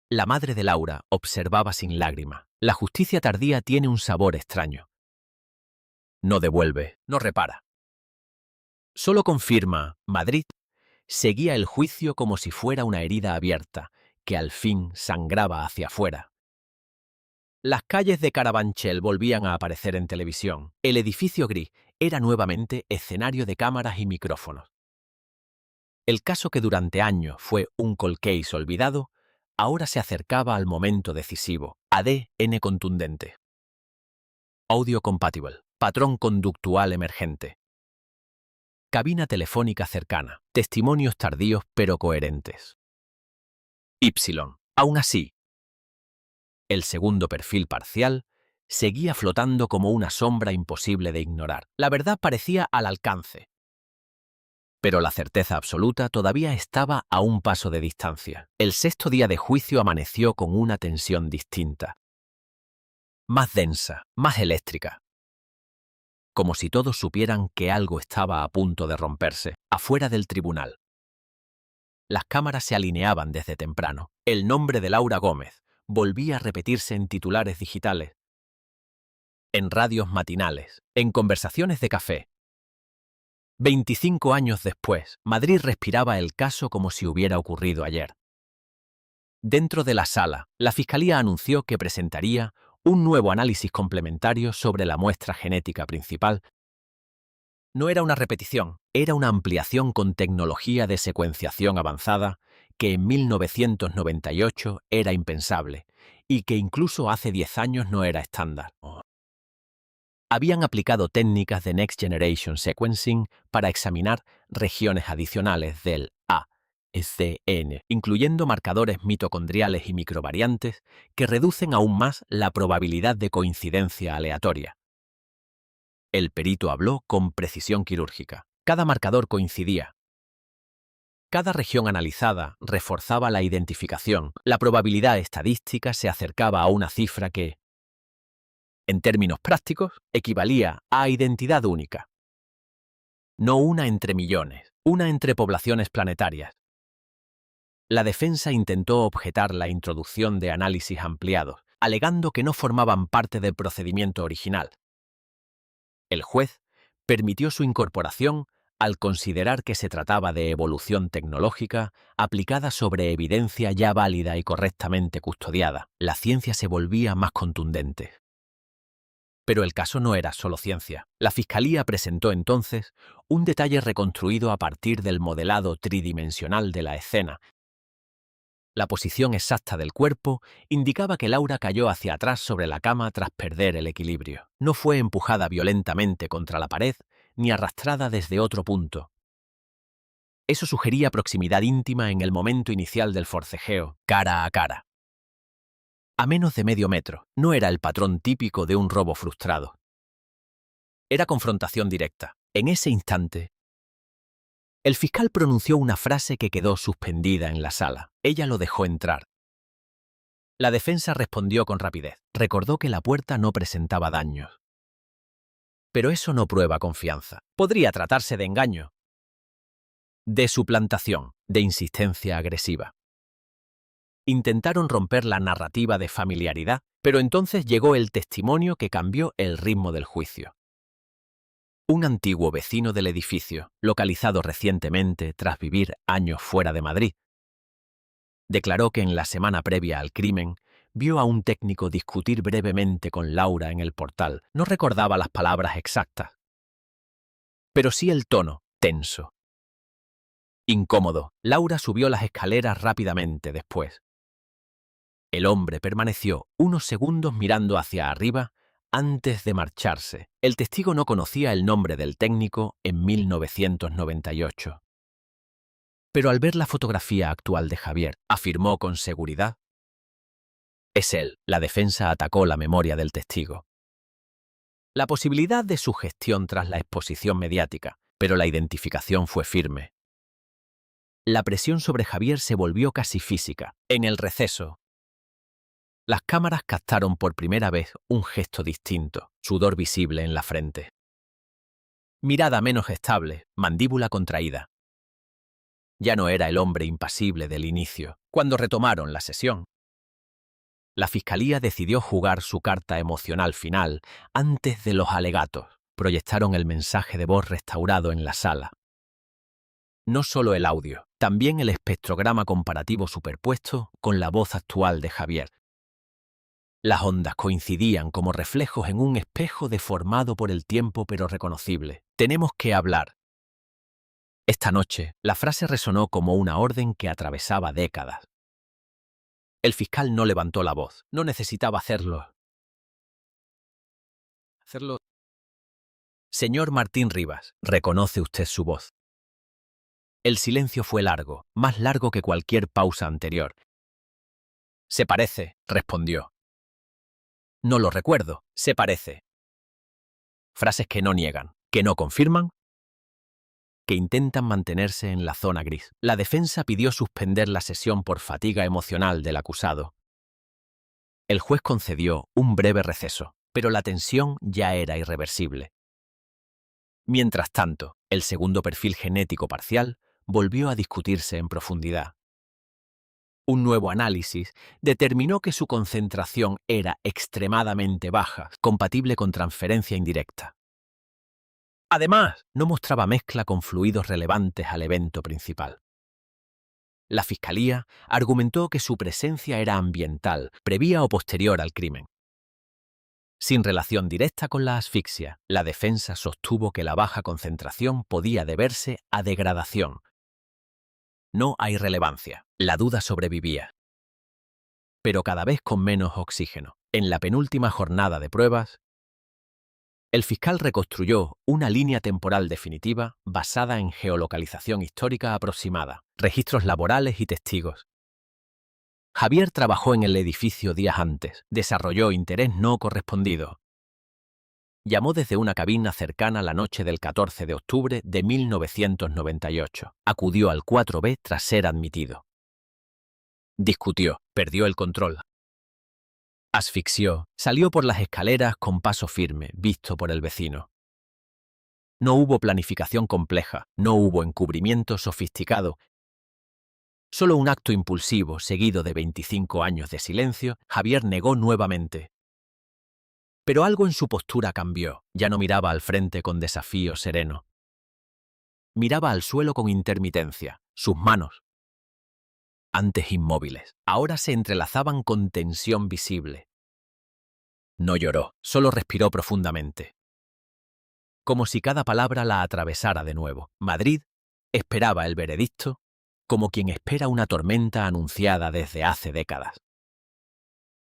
La madre de Laura observaba sin lágrima. La justicia tardía tiene un sabor extraño. No devuelve, no repara. Solo confirma, Madrid seguía el juicio como si fuera una herida abierta, que al fin sangraba hacia afuera. Las calles de Carabanchel volvían a aparecer en televisión. El edificio gris era nuevamente escenario de cámaras y micrófonos. El caso que durante años fue un cold case olvidado, ahora se acercaba al momento decisivo. ADN contundente. Audio compatible. Patrón conductual emergente. Cabina telefónica cercana. Testimonios tardíos pero coherentes. Y. Aún así, el segundo perfil parcial seguía flotando como una sombra imposible de ignorar. La verdad parecía al alcance. Pero la certeza absoluta todavía estaba a un paso de distancia. El sexto día de juicio amaneció con una tensión distinta. Más densa, más eléctrica. Como si todos supieran que algo estaba a punto de romperse, afuera del tribunal. Las cámaras se alineaban desde temprano. El nombre de Laura Gómez volvía a repetirse en titulares digitales, en radios matinales, en conversaciones de café. 25 años después, Madrid respiraba el caso como si hubiera ocurrido ayer. Dentro de la sala, la Fiscalía anunció que presentaría un nuevo análisis complementario sobre la muestra genética principal. No era una repetición, era una ampliación con tecnología de secuenciación avanzada que en 1998 era impensable y que incluso hace 10 años no era estándar. Habían aplicado técnicas de Next Generation Sequencing para examinar regiones adicionales del ADN, incluyendo marcadores mitocondriales y microvariantes que reducen aún más la probabilidad de coincidencia aleatoria. El perito habló con precisión quirúrgica. Cada marcador coincidía. Cada región analizada reforzaba la identificación. La probabilidad estadística se acercaba a una cifra que, en términos prácticos, equivalía a identidad única. No una entre millones, una entre poblaciones planetarias. La defensa intentó objetar la introducción de análisis ampliados, alegando que no formaban parte del procedimiento original. El juez permitió su incorporación al considerar que se trataba de evolución tecnológica aplicada sobre evidencia ya válida y correctamente custodiada. La ciencia se volvía más contundente. Pero el caso no era solo ciencia. La Fiscalía presentó entonces un detalle reconstruido a partir del modelado tridimensional de la escena. La posición exacta del cuerpo indicaba que Laura cayó hacia atrás sobre la cama tras perder el equilibrio. No fue empujada violentamente contra la pared ni arrastrada desde otro punto. Eso sugería proximidad íntima en el momento inicial del forcejeo, cara a cara. A menos de medio metro, no era el patrón típico de un robo frustrado. Era confrontación directa. En ese instante, el fiscal pronunció una frase que quedó suspendida en la sala. Ella lo dejó entrar. La defensa respondió con rapidez. Recordó que la puerta no presentaba daños. Pero eso no prueba confianza. Podría tratarse de engaño, de suplantación, de insistencia agresiva. Intentaron romper la narrativa de familiaridad, pero entonces llegó el testimonio que cambió el ritmo del juicio. Un antiguo vecino del edificio, localizado recientemente tras vivir años fuera de Madrid, declaró que en la semana previa al crimen vio a un técnico discutir brevemente con Laura en el portal. No recordaba las palabras exactas, pero sí el tono, tenso. Incómodo, Laura subió las escaleras rápidamente después. El hombre permaneció unos segundos mirando hacia arriba antes de marcharse. El testigo no conocía el nombre del técnico en 1998. Pero al ver la fotografía actual de Javier, afirmó con seguridad: es él. La defensa atacó la memoria del testigo. La posibilidad de sugestión tras la exposición mediática, pero la identificación fue firme. La presión sobre Javier se volvió casi física. En el receso, las cámaras captaron por primera vez un gesto distinto, sudor visible en la frente. Mirada menos estable, mandíbula contraída. Ya no era el hombre impasible del inicio. Cuando retomaron la sesión, la fiscalía decidió jugar su carta emocional final antes de los alegatos. Proyectaron el mensaje de voz restaurado en la sala. No solo el audio, también el espectrograma comparativo superpuesto con la voz actual de Javier. Las ondas coincidían como reflejos en un espejo deformado por el tiempo pero reconocible. Tenemos que hablar. Esta noche, la frase resonó como una orden que atravesaba décadas. El fiscal no levantó la voz. No necesitaba hacerlo. Señor Martín Rivas, ¿reconoce usted su voz? El silencio fue largo, más largo que cualquier pausa anterior. Se parece, respondió. No lo recuerdo, se parece. Frases que no niegan, que no confirman, que intentan mantenerse en la zona gris. La defensa pidió suspender la sesión por fatiga emocional del acusado. El juez concedió un breve receso, pero la tensión ya era irreversible. Mientras tanto, el segundo perfil genético parcial volvió a discutirse en profundidad. Un nuevo análisis determinó que su concentración era extremadamente baja, compatible con transferencia indirecta. Además, no mostraba mezcla con fluidos relevantes al evento principal. La fiscalía argumentó que su presencia era ambiental, previa o posterior al crimen. Sin relación directa con la asfixia, la defensa sostuvo que la baja concentración podía deberse a degradación. No hay relevancia. La duda sobrevivía. Pero cada vez con menos oxígeno. En la penúltima jornada de pruebas, el fiscal reconstruyó una línea temporal definitiva basada en geolocalización histórica aproximada, registros laborales y testigos. Javier trabajó en el edificio días antes, desarrolló interés no correspondido. Llamó desde una cabina cercana la noche del 14 de octubre de 1998. Acudió al 4B tras ser admitido. Discutió, perdió el control. Asfixió, salió por las escaleras con paso firme, visto por el vecino. No hubo planificación compleja, no hubo encubrimiento sofisticado. Solo un acto impulsivo, seguido de 25 años de silencio. Javier negó nuevamente. Pero algo en su postura cambió. Ya no miraba al frente con desafío sereno. Miraba al suelo con intermitencia. Sus manos, antes inmóviles, ahora se entrelazaban con tensión visible. No lloró, solo respiró profundamente. Como si cada palabra la atravesara de nuevo. Madrid esperaba el veredicto como quien espera una tormenta anunciada desde hace décadas.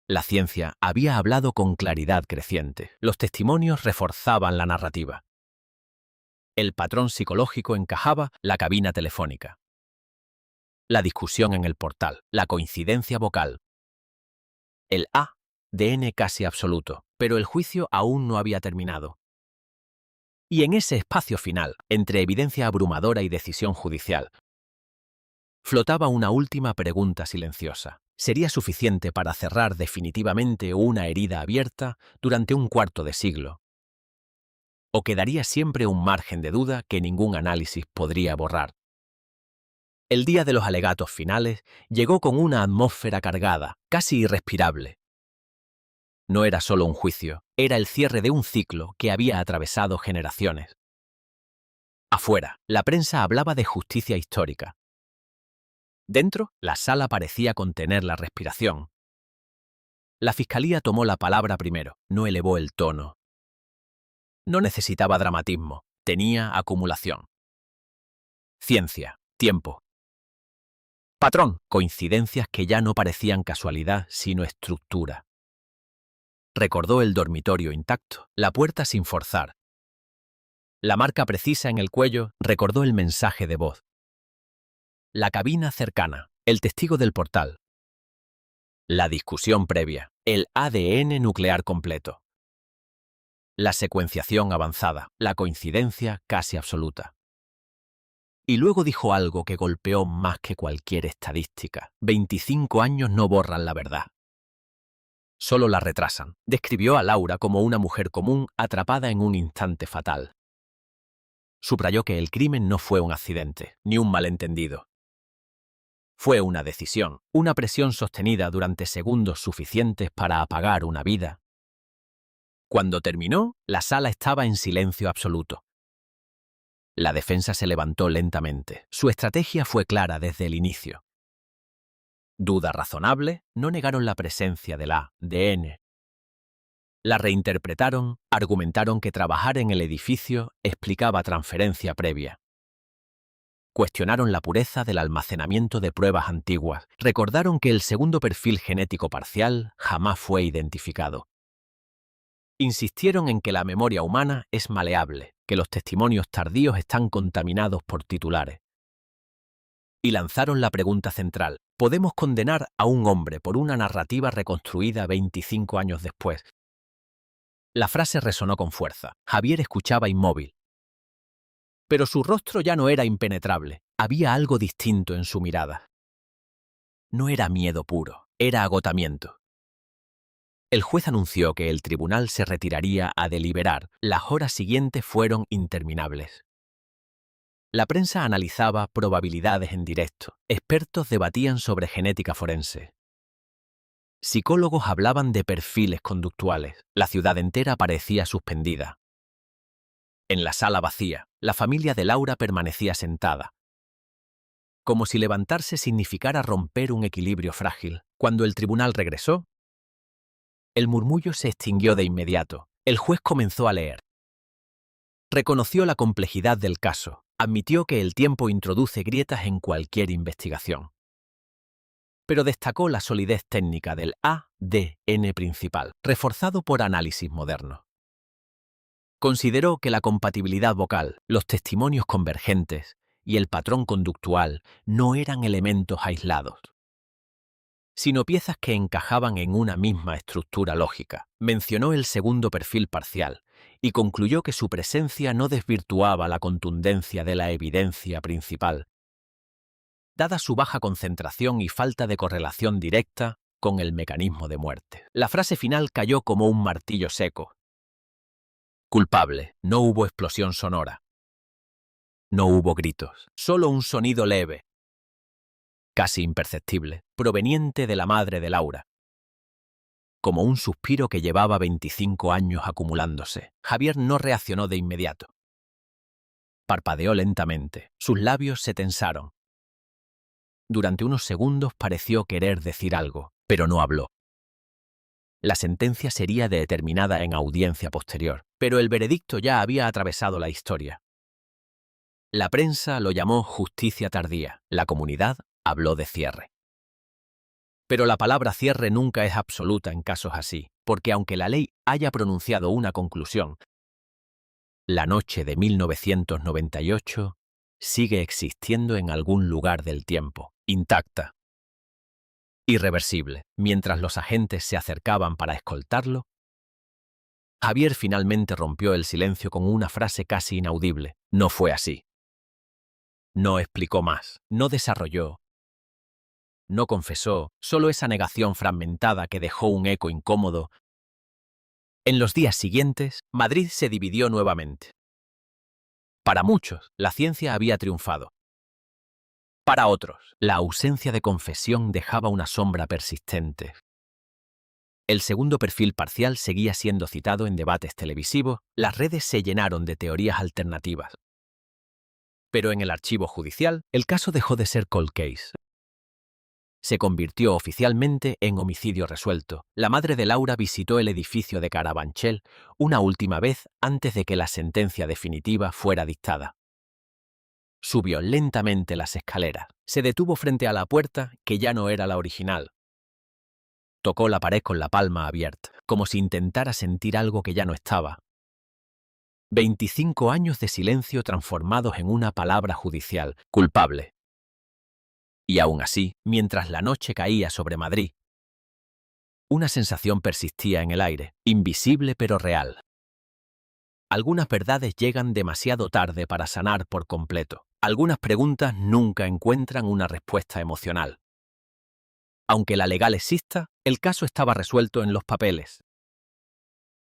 La ciencia había hablado con claridad creciente. Los testimonios reforzaban la narrativa. El patrón psicológico encajaba la cabina telefónica. La discusión en el portal, la coincidencia vocal. El ADN casi absoluto, pero el juicio aún no había terminado. Y en ese espacio final, entre evidencia abrumadora y decisión judicial, flotaba una última pregunta silenciosa. ¿Sería suficiente para cerrar definitivamente una herida abierta durante un cuarto de siglo? ¿O quedaría siempre un margen de duda que ningún análisis podría borrar? El día de los alegatos finales llegó con una atmósfera cargada, casi irrespirable. No era solo un juicio, era el cierre de un ciclo que había atravesado generaciones. Afuera, la prensa hablaba de justicia histórica. Dentro, la sala parecía contener la respiración. La fiscalía tomó la palabra primero, no elevó el tono. No necesitaba dramatismo, tenía acumulación. Ciencia, tiempo. Patrón, coincidencias que ya no parecían casualidad, sino estructura. Recordó el dormitorio intacto, la puerta sin forzar. La marca precisa en el cuello, recordó el mensaje de voz. La cabina cercana, el testigo del portal. La discusión previa, el ADN nuclear completo. La secuenciación avanzada, la coincidencia casi absoluta. Y luego dijo algo que golpeó más que cualquier estadística. 25 años no borran la verdad. Solo la retrasan. Describió a Laura como una mujer común atrapada en un instante fatal. Subrayó que el crimen no fue un accidente, ni un malentendido. Fue una decisión, una presión sostenida durante segundos suficientes para apagar una vida. Cuando terminó, la sala estaba en silencio absoluto. La defensa se levantó lentamente. Su estrategia fue clara desde el inicio. Duda razonable, no negaron la presencia del ADN. La reinterpretaron, argumentaron que trabajar en el edificio explicaba transferencia previa. Cuestionaron la pureza del almacenamiento de pruebas antiguas. Recordaron que el segundo perfil genético parcial jamás fue identificado. Insistieron en que la memoria humana es maleable, que los testimonios tardíos están contaminados por titulares. Y lanzaron la pregunta central: ¿podemos condenar a un hombre por una narrativa reconstruida 25 años después? La frase resonó con fuerza. Javier escuchaba inmóvil. Pero su rostro ya no era impenetrable. Había algo distinto en su mirada. No era miedo puro, era agotamiento. El juez anunció que el tribunal se retiraría a deliberar. Las horas siguientes fueron interminables. La prensa analizaba probabilidades en directo. Expertos debatían sobre genética forense. Psicólogos hablaban de perfiles conductuales. La ciudad entera parecía suspendida. En la sala vacía, la familia de Laura permanecía sentada. Como si levantarse significara romper un equilibrio frágil. Cuando el tribunal regresó, el murmullo se extinguió de inmediato. El juez comenzó a leer. Reconoció la complejidad del caso. Admitió que el tiempo introduce grietas en cualquier investigación. Pero destacó la solidez técnica del ADN principal, reforzado por análisis moderno. Consideró que la compatibilidad vocal, los testimonios convergentes y el patrón conductual no eran elementos aislados, sino piezas que encajaban en una misma estructura lógica. Mencionó el segundo perfil parcial y concluyó que su presencia no desvirtuaba la contundencia de la evidencia principal, dada su baja concentración y falta de correlación directa con el mecanismo de muerte. La frase final cayó como un martillo seco. Culpable, no hubo explosión sonora. No hubo gritos, solo un sonido leve, casi imperceptible, proveniente de la madre de Laura. Como un suspiro que llevaba 25 años acumulándose. Javier no reaccionó de inmediato. Parpadeó lentamente, sus labios se tensaron. Durante unos segundos pareció querer decir algo, pero no habló. La sentencia sería determinada en audiencia posterior, pero el veredicto ya había atravesado la historia. La prensa lo llamó justicia tardía, la comunidad habló de cierre. Pero la palabra cierre nunca es absoluta en casos así, porque aunque la ley haya pronunciado una conclusión, La noche de 1998 sigue existiendo en algún lugar del tiempo, intacta. Irreversible. Mientras los agentes se acercaban para escoltarlo, Javier finalmente rompió el silencio con una frase casi inaudible. No fue así. No explicó más, no desarrolló, no confesó, solo esa negación fragmentada que dejó un eco incómodo. En los días siguientes, Madrid se dividió nuevamente. Para muchos, la ciencia había triunfado. Para otros, la ausencia de confesión dejaba una sombra persistente. El segundo perfil parcial seguía siendo citado en debates televisivos, las redes se llenaron de teorías alternativas. Pero en el archivo judicial, el caso dejó de ser cold case. Se convirtió oficialmente en homicidio resuelto. La madre de Laura visitó el edificio de Carabanchel una última vez antes de que la sentencia definitiva fuera dictada. Subió lentamente las escaleras. Se detuvo frente a la puerta, que ya no era la original. Tocó la pared con la palma abierta, como si intentara sentir algo que ya no estaba. 25 años de silencio transformados en una palabra judicial, culpable. Y aún así, mientras la noche caía sobre Madrid, una sensación persistía en el aire, invisible pero real. Algunas verdades llegan demasiado tarde para sanar por completo. Algunas preguntas nunca encuentran una respuesta emocional. Aunque la legal exista, el caso estaba resuelto en los papeles.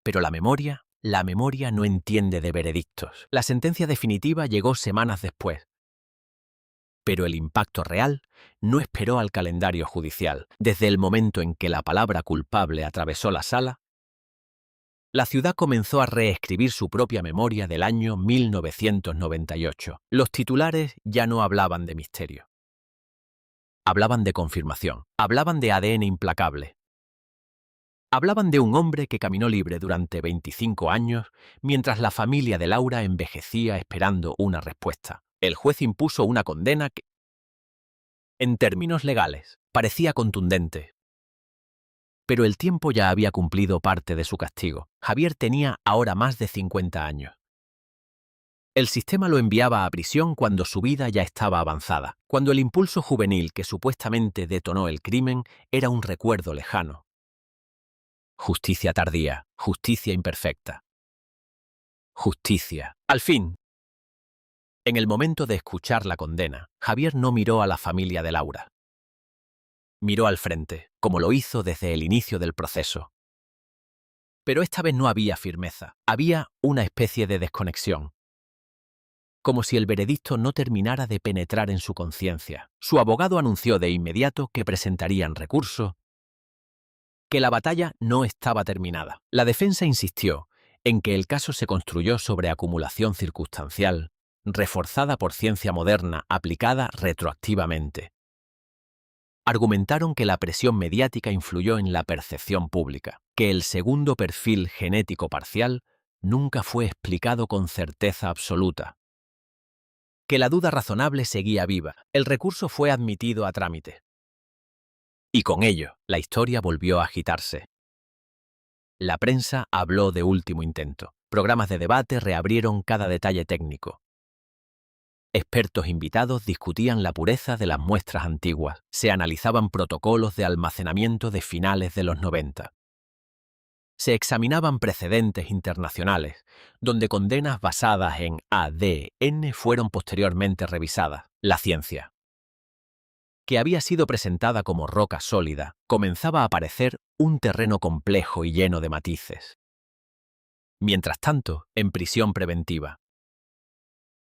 Pero la memoria no entiende de veredictos. La sentencia definitiva llegó semanas después. Pero el impacto real no esperó al calendario judicial. Desde el momento en que la palabra culpable atravesó la sala, la ciudad comenzó a reescribir su propia memoria del año 1998. Los titulares ya no hablaban de misterio. Hablaban de confirmación. Hablaban de ADN implacable. Hablaban de un hombre que caminó libre durante 25 años mientras la familia de Laura envejecía esperando una respuesta. El juez impuso una condena que, en términos legales, parecía contundente. Pero el tiempo ya había cumplido parte de su castigo. Javier tenía ahora más de 50 años. El sistema lo enviaba a prisión cuando su vida ya estaba avanzada, cuando el impulso juvenil que supuestamente detonó el crimen era un recuerdo lejano. Justicia tardía, justicia imperfecta. Justicia. Al fin. En el momento de escuchar la condena, Javier no miró a la familia de Laura. Miró al frente, como lo hizo desde el inicio del proceso. Pero esta vez no había firmeza, había una especie de desconexión. Como si el veredicto no terminara de penetrar en su conciencia. Su abogado anunció de inmediato que presentarían recurso, que la batalla no estaba terminada. La defensa insistió en que el caso se construyó sobre acumulación circunstancial, reforzada por ciencia moderna aplicada retroactivamente. Argumentaron que la presión mediática influyó en la percepción pública, que el segundo perfil genético parcial nunca fue explicado con certeza absoluta, que la duda razonable seguía viva. El recurso fue admitido a trámite. Y con ello, la historia volvió a agitarse. La prensa habló de último intento. Programas de debate reabrieron cada detalle técnico. Expertos invitados discutían la pureza de las muestras antiguas. Se analizaban protocolos de almacenamiento de finales de los 90. Se examinaban precedentes internacionales, donde condenas basadas en ADN fueron posteriormente revisadas. La ciencia, que había sido presentada como roca sólida, comenzaba a aparecer un terreno complejo y lleno de matices. Mientras tanto, en prisión preventiva,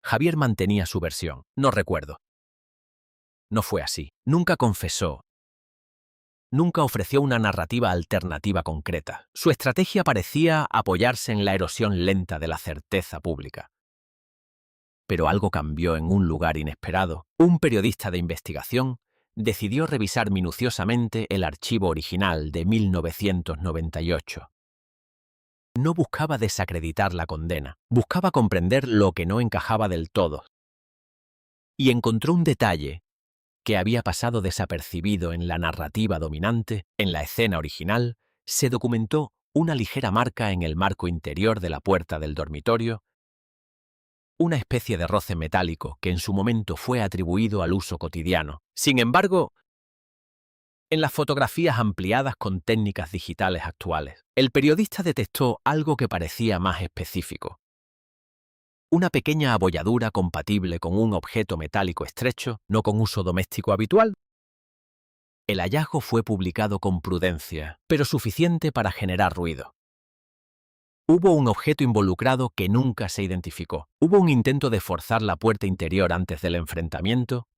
Javier mantenía su versión. No recuerdo. No fue así. Nunca confesó. Nunca ofreció una narrativa alternativa concreta. Su estrategia parecía apoyarse en la erosión lenta de la certeza pública. Pero algo cambió en un lugar inesperado. Un periodista de investigación decidió revisar minuciosamente el archivo original de 1998. No buscaba desacreditar la condena, buscaba comprender lo que no encajaba del todo. Y encontró un detalle que había pasado desapercibido en la narrativa dominante. En la escena original, se documentó una ligera marca en el marco interior de la puerta del dormitorio una especie de roce metálico que en su momento fue atribuido al uso cotidiano. Sin embargo, en las fotografías ampliadas con técnicas digitales actuales, el periodista detectó algo que parecía más específico. Una pequeña abolladura compatible con un objeto metálico estrecho, no con uso doméstico habitual. El hallazgo fue publicado con prudencia, pero suficiente para generar ruido. Hubo un objeto involucrado que nunca se identificó. Hubo un intento de forzar la puerta interior antes del enfrentamiento.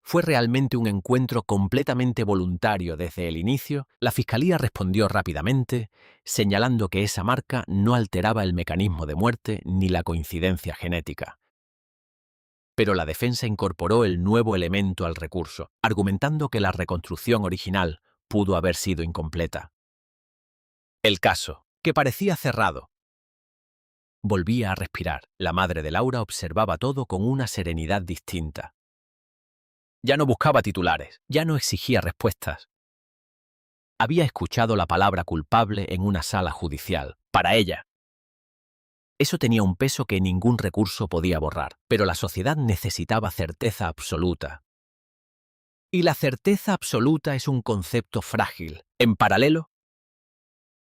Fue realmente un encuentro completamente voluntario desde el inicio. La fiscalía respondió rápidamente, señalando que esa marca no alteraba el mecanismo de muerte ni la coincidencia genética. Pero la defensa incorporó el nuevo elemento al recurso, argumentando que la reconstrucción original pudo haber sido incompleta. El caso, que parecía cerrado, volvía a respirar. La madre de Laura observaba todo con una serenidad distinta. Ya no buscaba titulares, ya no exigía respuestas. Había escuchado la palabra culpable en una sala judicial. Para ella, eso tenía un peso que ningún recurso podía borrar, pero la sociedad necesitaba certeza absoluta. Y la certeza absoluta es un concepto frágil. En paralelo,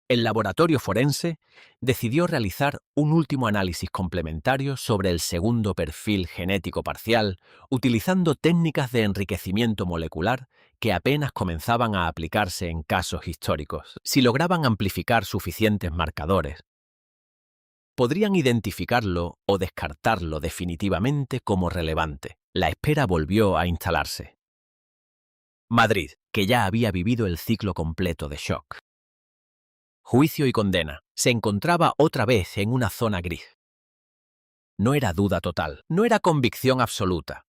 el laboratorio forense decidió realizar un último análisis complementario sobre el segundo perfil genético parcial, utilizando técnicas de enriquecimiento molecular que apenas comenzaban a aplicarse en casos históricos. Si lograban amplificar suficientes marcadores, podrían identificarlo o descartarlo definitivamente como relevante. La espera volvió a instalarse. Madrid, que ya había vivido el ciclo completo de shock. Juicio y condena, se encontraba otra vez en una zona gris. No era duda total, no era convicción absoluta.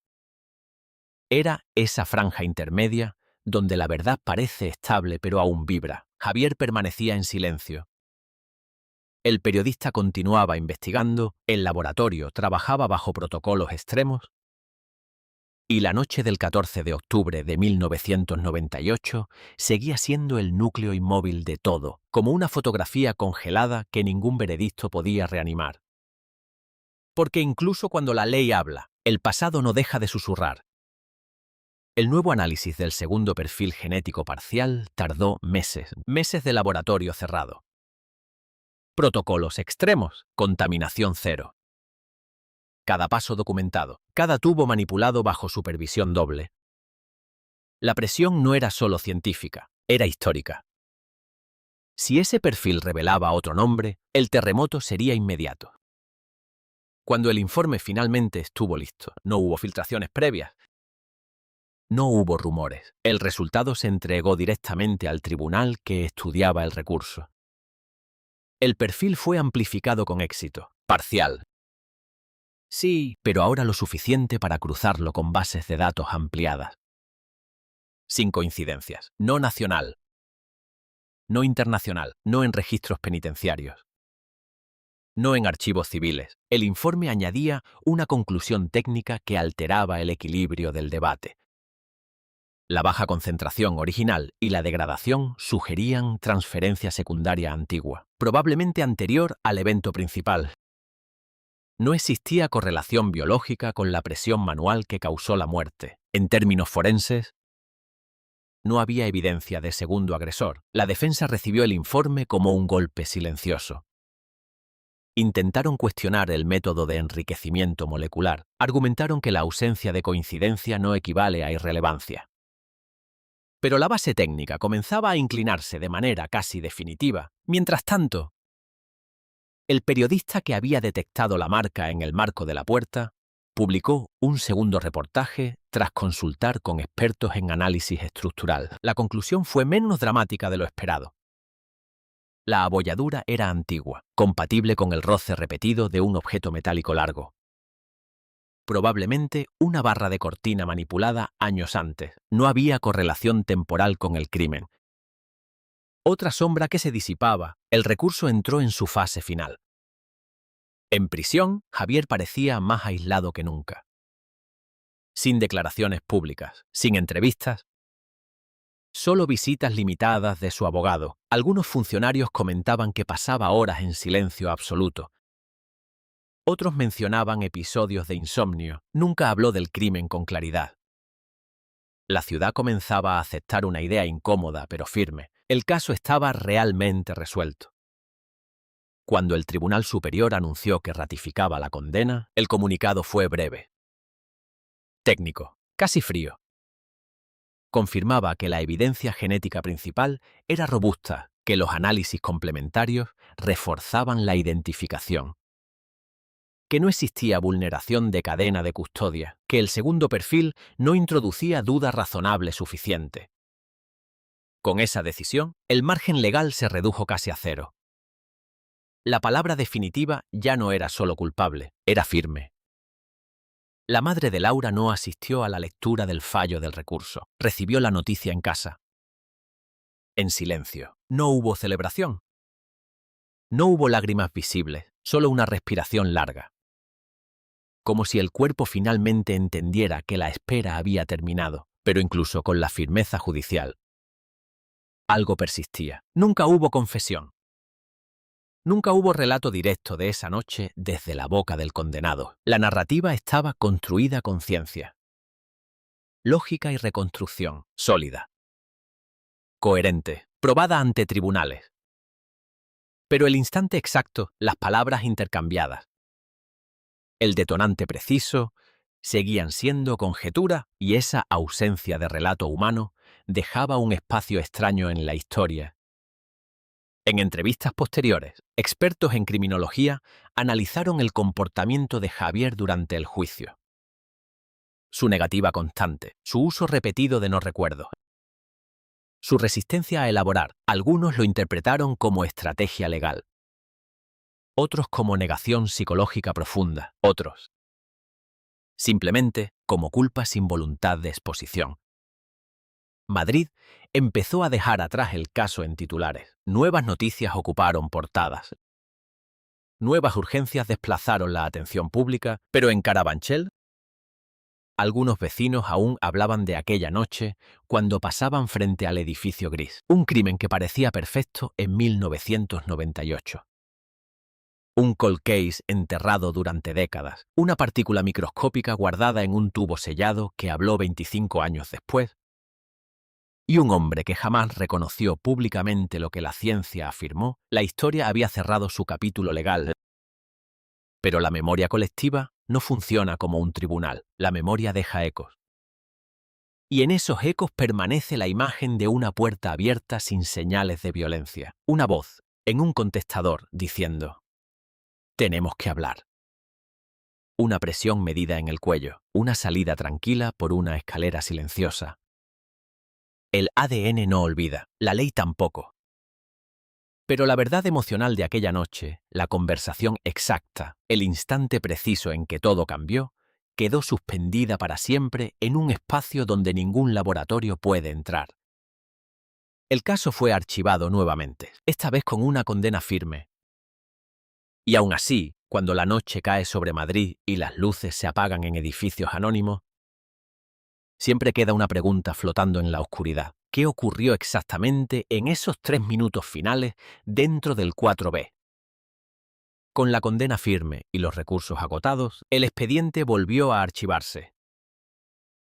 Era esa franja intermedia donde la verdad parece estable pero aún vibra. Javier permanecía en silencio. El periodista continuaba investigando, el laboratorio trabajaba bajo protocolos extremos, y la noche del 14 de octubre de 1998 seguía siendo el núcleo inmóvil de todo, como una fotografía congelada que ningún veredicto podía reanimar. Porque incluso cuando la ley habla, el pasado no deja de susurrar. El nuevo análisis del segundo perfil genético parcial tardó meses de laboratorio cerrado. Protocolos extremos, contaminación cero. Cada paso documentado, cada tubo manipulado bajo supervisión doble. La presión no era solo científica, era histórica. Si ese perfil revelaba otro nombre, el terremoto sería inmediato. Cuando el informe finalmente estuvo listo, no hubo filtraciones previas. No hubo rumores. El resultado se entregó directamente al tribunal que estudiaba el recurso. El perfil fue amplificado con éxito, parcial. Sí, pero ahora lo suficiente para cruzarlo con bases de datos ampliadas. Sin coincidencias. No nacional. No internacional. No en registros penitenciarios. No en archivos civiles. El informe añadía una conclusión técnica que alteraba el equilibrio del debate. La baja concentración original y la degradación sugerían transferencia secundaria antigua, probablemente anterior al evento principal. No existía correlación biológica con la presión manual que causó la muerte. En términos forenses, no había evidencia de segundo agresor. La defensa recibió el informe como un golpe silencioso. Intentaron cuestionar el método de enriquecimiento molecular. Argumentaron que la ausencia de coincidencia no equivale a irrelevancia. Pero la base técnica comenzaba a inclinarse de manera casi definitiva. Mientras tanto, el periodista que había detectado la marca en el marco de la puerta publicó un segundo reportaje tras consultar con expertos en análisis estructural. La conclusión fue menos dramática de lo esperado. La abolladura era antigua, compatible con el roce repetido de un objeto metálico largo. Probablemente una barra de cortina manipulada años antes. No había correlación temporal con el crimen. Otra sombra que se disipaba, el recurso entró en su fase final. En prisión, Javier parecía más aislado que nunca. Sin declaraciones públicas, sin entrevistas, solo visitas limitadas de su abogado. Algunos funcionarios comentaban que pasaba horas en silencio absoluto. Otros mencionaban episodios de insomnio. Nunca habló del crimen con claridad. La ciudad comenzaba a aceptar una idea incómoda pero firme. El caso estaba realmente resuelto. Cuando el Tribunal Superior anunció que ratificaba la condena, el comunicado fue breve. Técnico, casi frío. Confirmaba que la evidencia genética principal era robusta, que los análisis complementarios reforzaban la identificación, que no existía vulneración de cadena de custodia, que el segundo perfil no introducía duda razonable suficiente. Con esa decisión, el margen legal se redujo casi a cero. La palabra definitiva ya no era solo culpable, era firme. La madre de Laura no asistió a la lectura del fallo del recurso. Recibió la noticia en casa. En silencio. No hubo celebración. No hubo lágrimas visibles, solo una respiración larga. Como si el cuerpo finalmente entendiera que la espera había terminado, pero incluso con la firmeza judicial. Algo persistía. Nunca hubo confesión. Nunca hubo relato directo de esa noche desde la boca del condenado. La narrativa estaba construida con ciencia. Lógica y reconstrucción, sólida. Coherente, probada ante tribunales. Pero el instante exacto, las palabras intercambiadas. El detonante preciso, seguían siendo conjetura y esa ausencia de relato humano dejaba un espacio extraño en la historia. En entrevistas posteriores, expertos en criminología analizaron el comportamiento de Javier durante el juicio. Su negativa constante, su uso repetido de no recuerdo. Su resistencia a elaborar, algunos lo interpretaron como estrategia legal. Otros como negación psicológica profunda, otros simplemente como culpa sin voluntad de exposición. Madrid empezó a dejar atrás el caso en titulares. Nuevas noticias ocuparon portadas. Nuevas urgencias desplazaron la atención pública, pero en Carabanchel, algunos vecinos aún hablaban de aquella noche cuando pasaban frente al edificio gris. Un crimen que parecía perfecto en 1998. Un cold case enterrado durante décadas, una partícula microscópica guardada en un tubo sellado que habló 25 años después, y un hombre que jamás reconoció públicamente lo que la ciencia afirmó. La historia había cerrado su capítulo legal. Pero la memoria colectiva no funciona como un tribunal. La memoria deja ecos. Y en esos ecos permanece la imagen de una puerta abierta sin señales de violencia. Una voz en un contestador diciendo: tenemos que hablar. Una presión medida en el cuello, una salida tranquila por una escalera silenciosa. El ADN no olvida, la ley tampoco. Pero la verdad emocional de aquella noche, la conversación exacta, el instante preciso en que todo cambió, quedó suspendida para siempre en un espacio donde ningún laboratorio puede entrar. El caso fue archivado nuevamente, esta vez con una condena firme. Y aún así, cuando la noche cae sobre Madrid y las luces se apagan en edificios anónimos, siempre queda una pregunta flotando en la oscuridad. ¿Qué ocurrió exactamente en esos 3 minutos finales dentro del 4B? Con la condena firme y los recursos agotados, el expediente volvió a archivarse.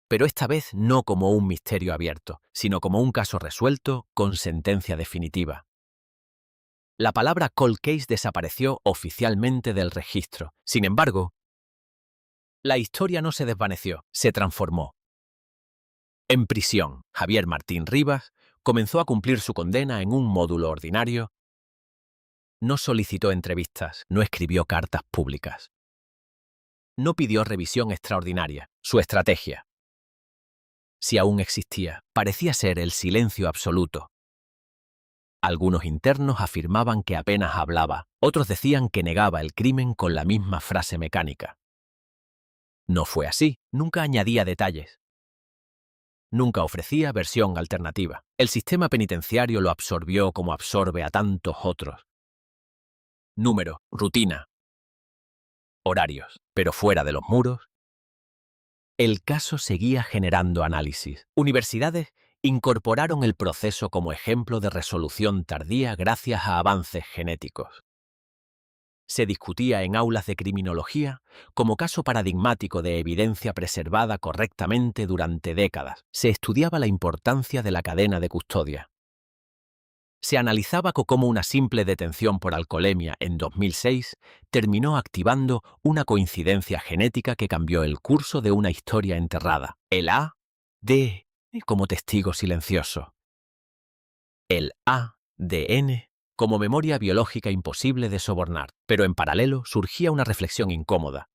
Pero esta vez no como un misterio abierto, sino como un caso resuelto con sentencia definitiva. La palabra cold case desapareció oficialmente del registro. Sin embargo, la historia no se desvaneció, se transformó. En prisión, Javier Martín Rivas comenzó a cumplir su condena en un módulo ordinario. No solicitó entrevistas, no escribió cartas públicas. No pidió revisión extraordinaria, su estrategia. Si aún existía, parecía ser el silencio absoluto. Algunos internos afirmaban que apenas hablaba, otros decían que negaba el crimen con la misma frase mecánica. No fue así, nunca añadía detalles. Nunca ofrecía versión alternativa. El sistema penitenciario lo absorbió como absorbe a tantos otros. Número, rutina, horarios, pero fuera de los muros. El caso seguía generando análisis. Universidades incorporaron el proceso como ejemplo de resolución tardía gracias a avances genéticos. Se discutía en aulas de criminología como caso paradigmático de evidencia preservada correctamente durante décadas. Se estudiaba la importancia de la cadena de custodia. Se analizaba cómo una simple detención por alcoholemia en 2006 terminó activando una coincidencia genética que cambió el curso de una historia enterrada. El ADN como testigo silencioso. El ADN como memoria biológica imposible de sobornar. Pero en paralelo surgía una reflexión incómoda.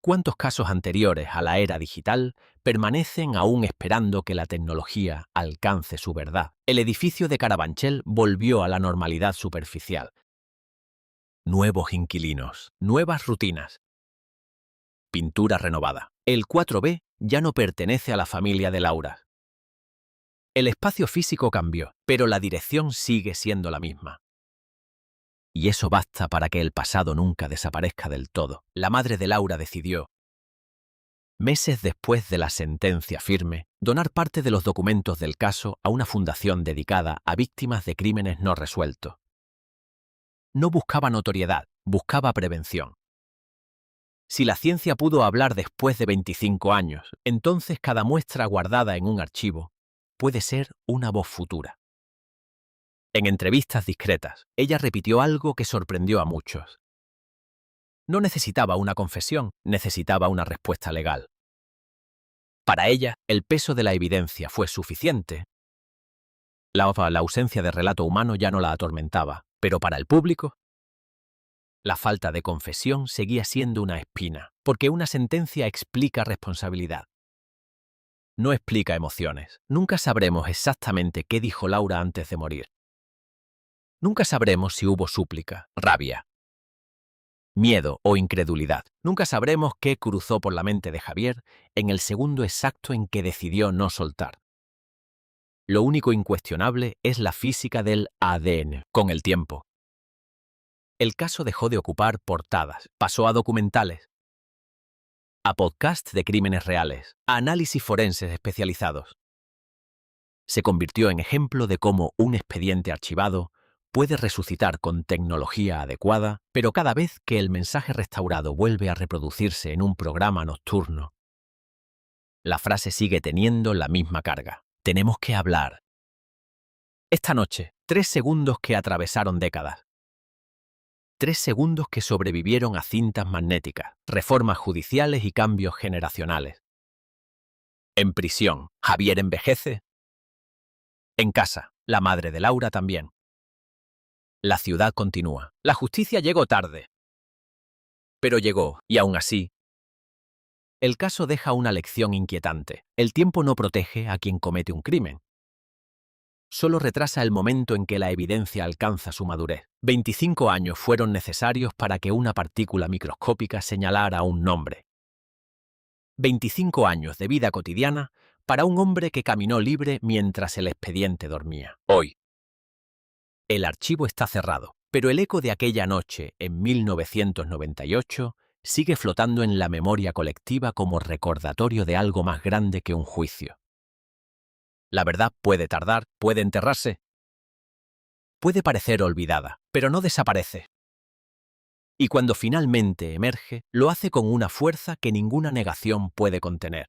¿Cuántos casos anteriores a la era digital permanecen aún esperando que la tecnología alcance su verdad? El edificio de Carabanchel volvió a la normalidad superficial. Nuevos inquilinos, nuevas rutinas. Pintura renovada. El 4B ya no pertenece a la familia de Laura. El espacio físico cambió, pero la dirección sigue siendo la misma. Y eso basta para que el pasado nunca desaparezca del todo. La madre de Laura decidió, meses después de la sentencia firme, donar parte de los documentos del caso a una fundación dedicada a víctimas de crímenes no resueltos. No buscaba notoriedad, buscaba prevención. Si la ciencia pudo hablar después de 25 años, entonces cada muestra guardada en un archivo puede ser una voz futura. En entrevistas discretas, ella repitió algo que sorprendió a muchos. No necesitaba una confesión, necesitaba una respuesta legal. Para ella, el peso de la evidencia fue suficiente. La ausencia de relato humano ya no la atormentaba, pero para el público, la falta de confesión seguía siendo una espina, porque una sentencia explica responsabilidad. No explica emociones. Nunca sabremos exactamente qué dijo Laura antes de morir. Nunca sabremos si hubo súplica, rabia, miedo o incredulidad. Nunca sabremos qué cruzó por la mente de Javier en el segundo exacto en que decidió no soltar. Lo único incuestionable es la física del ADN. Con el tiempo, el caso dejó de ocupar portadas, pasó a documentales, a podcasts de crímenes reales, a análisis forenses especializados. Se convirtió en ejemplo de cómo un expediente archivado puede resucitar con tecnología adecuada, pero cada vez que el mensaje restaurado vuelve a reproducirse en un programa nocturno, la frase sigue teniendo la misma carga. Tenemos que hablar. Esta noche, 3 segundos que atravesaron décadas. 3 segundos que sobrevivieron a cintas magnéticas, reformas judiciales y cambios generacionales. En prisión, Javier envejece. En casa, la madre de Laura también. La ciudad continúa. La justicia llegó tarde. Pero llegó, y aún así, el caso deja una lección inquietante. El tiempo no protege a quien comete un crimen. Solo retrasa el momento en que la evidencia alcanza su madurez. 25 años fueron necesarios para que una partícula microscópica señalara un nombre. 25 años de vida cotidiana para un hombre que caminó libre mientras el expediente dormía. Hoy, el archivo está cerrado, pero el eco de aquella noche, en 1998, sigue flotando en la memoria colectiva como recordatorio de algo más grande que un juicio. La verdad puede tardar, puede enterrarse. Puede parecer olvidada, pero no desaparece. Y cuando finalmente emerge, lo hace con una fuerza que ninguna negación puede contener.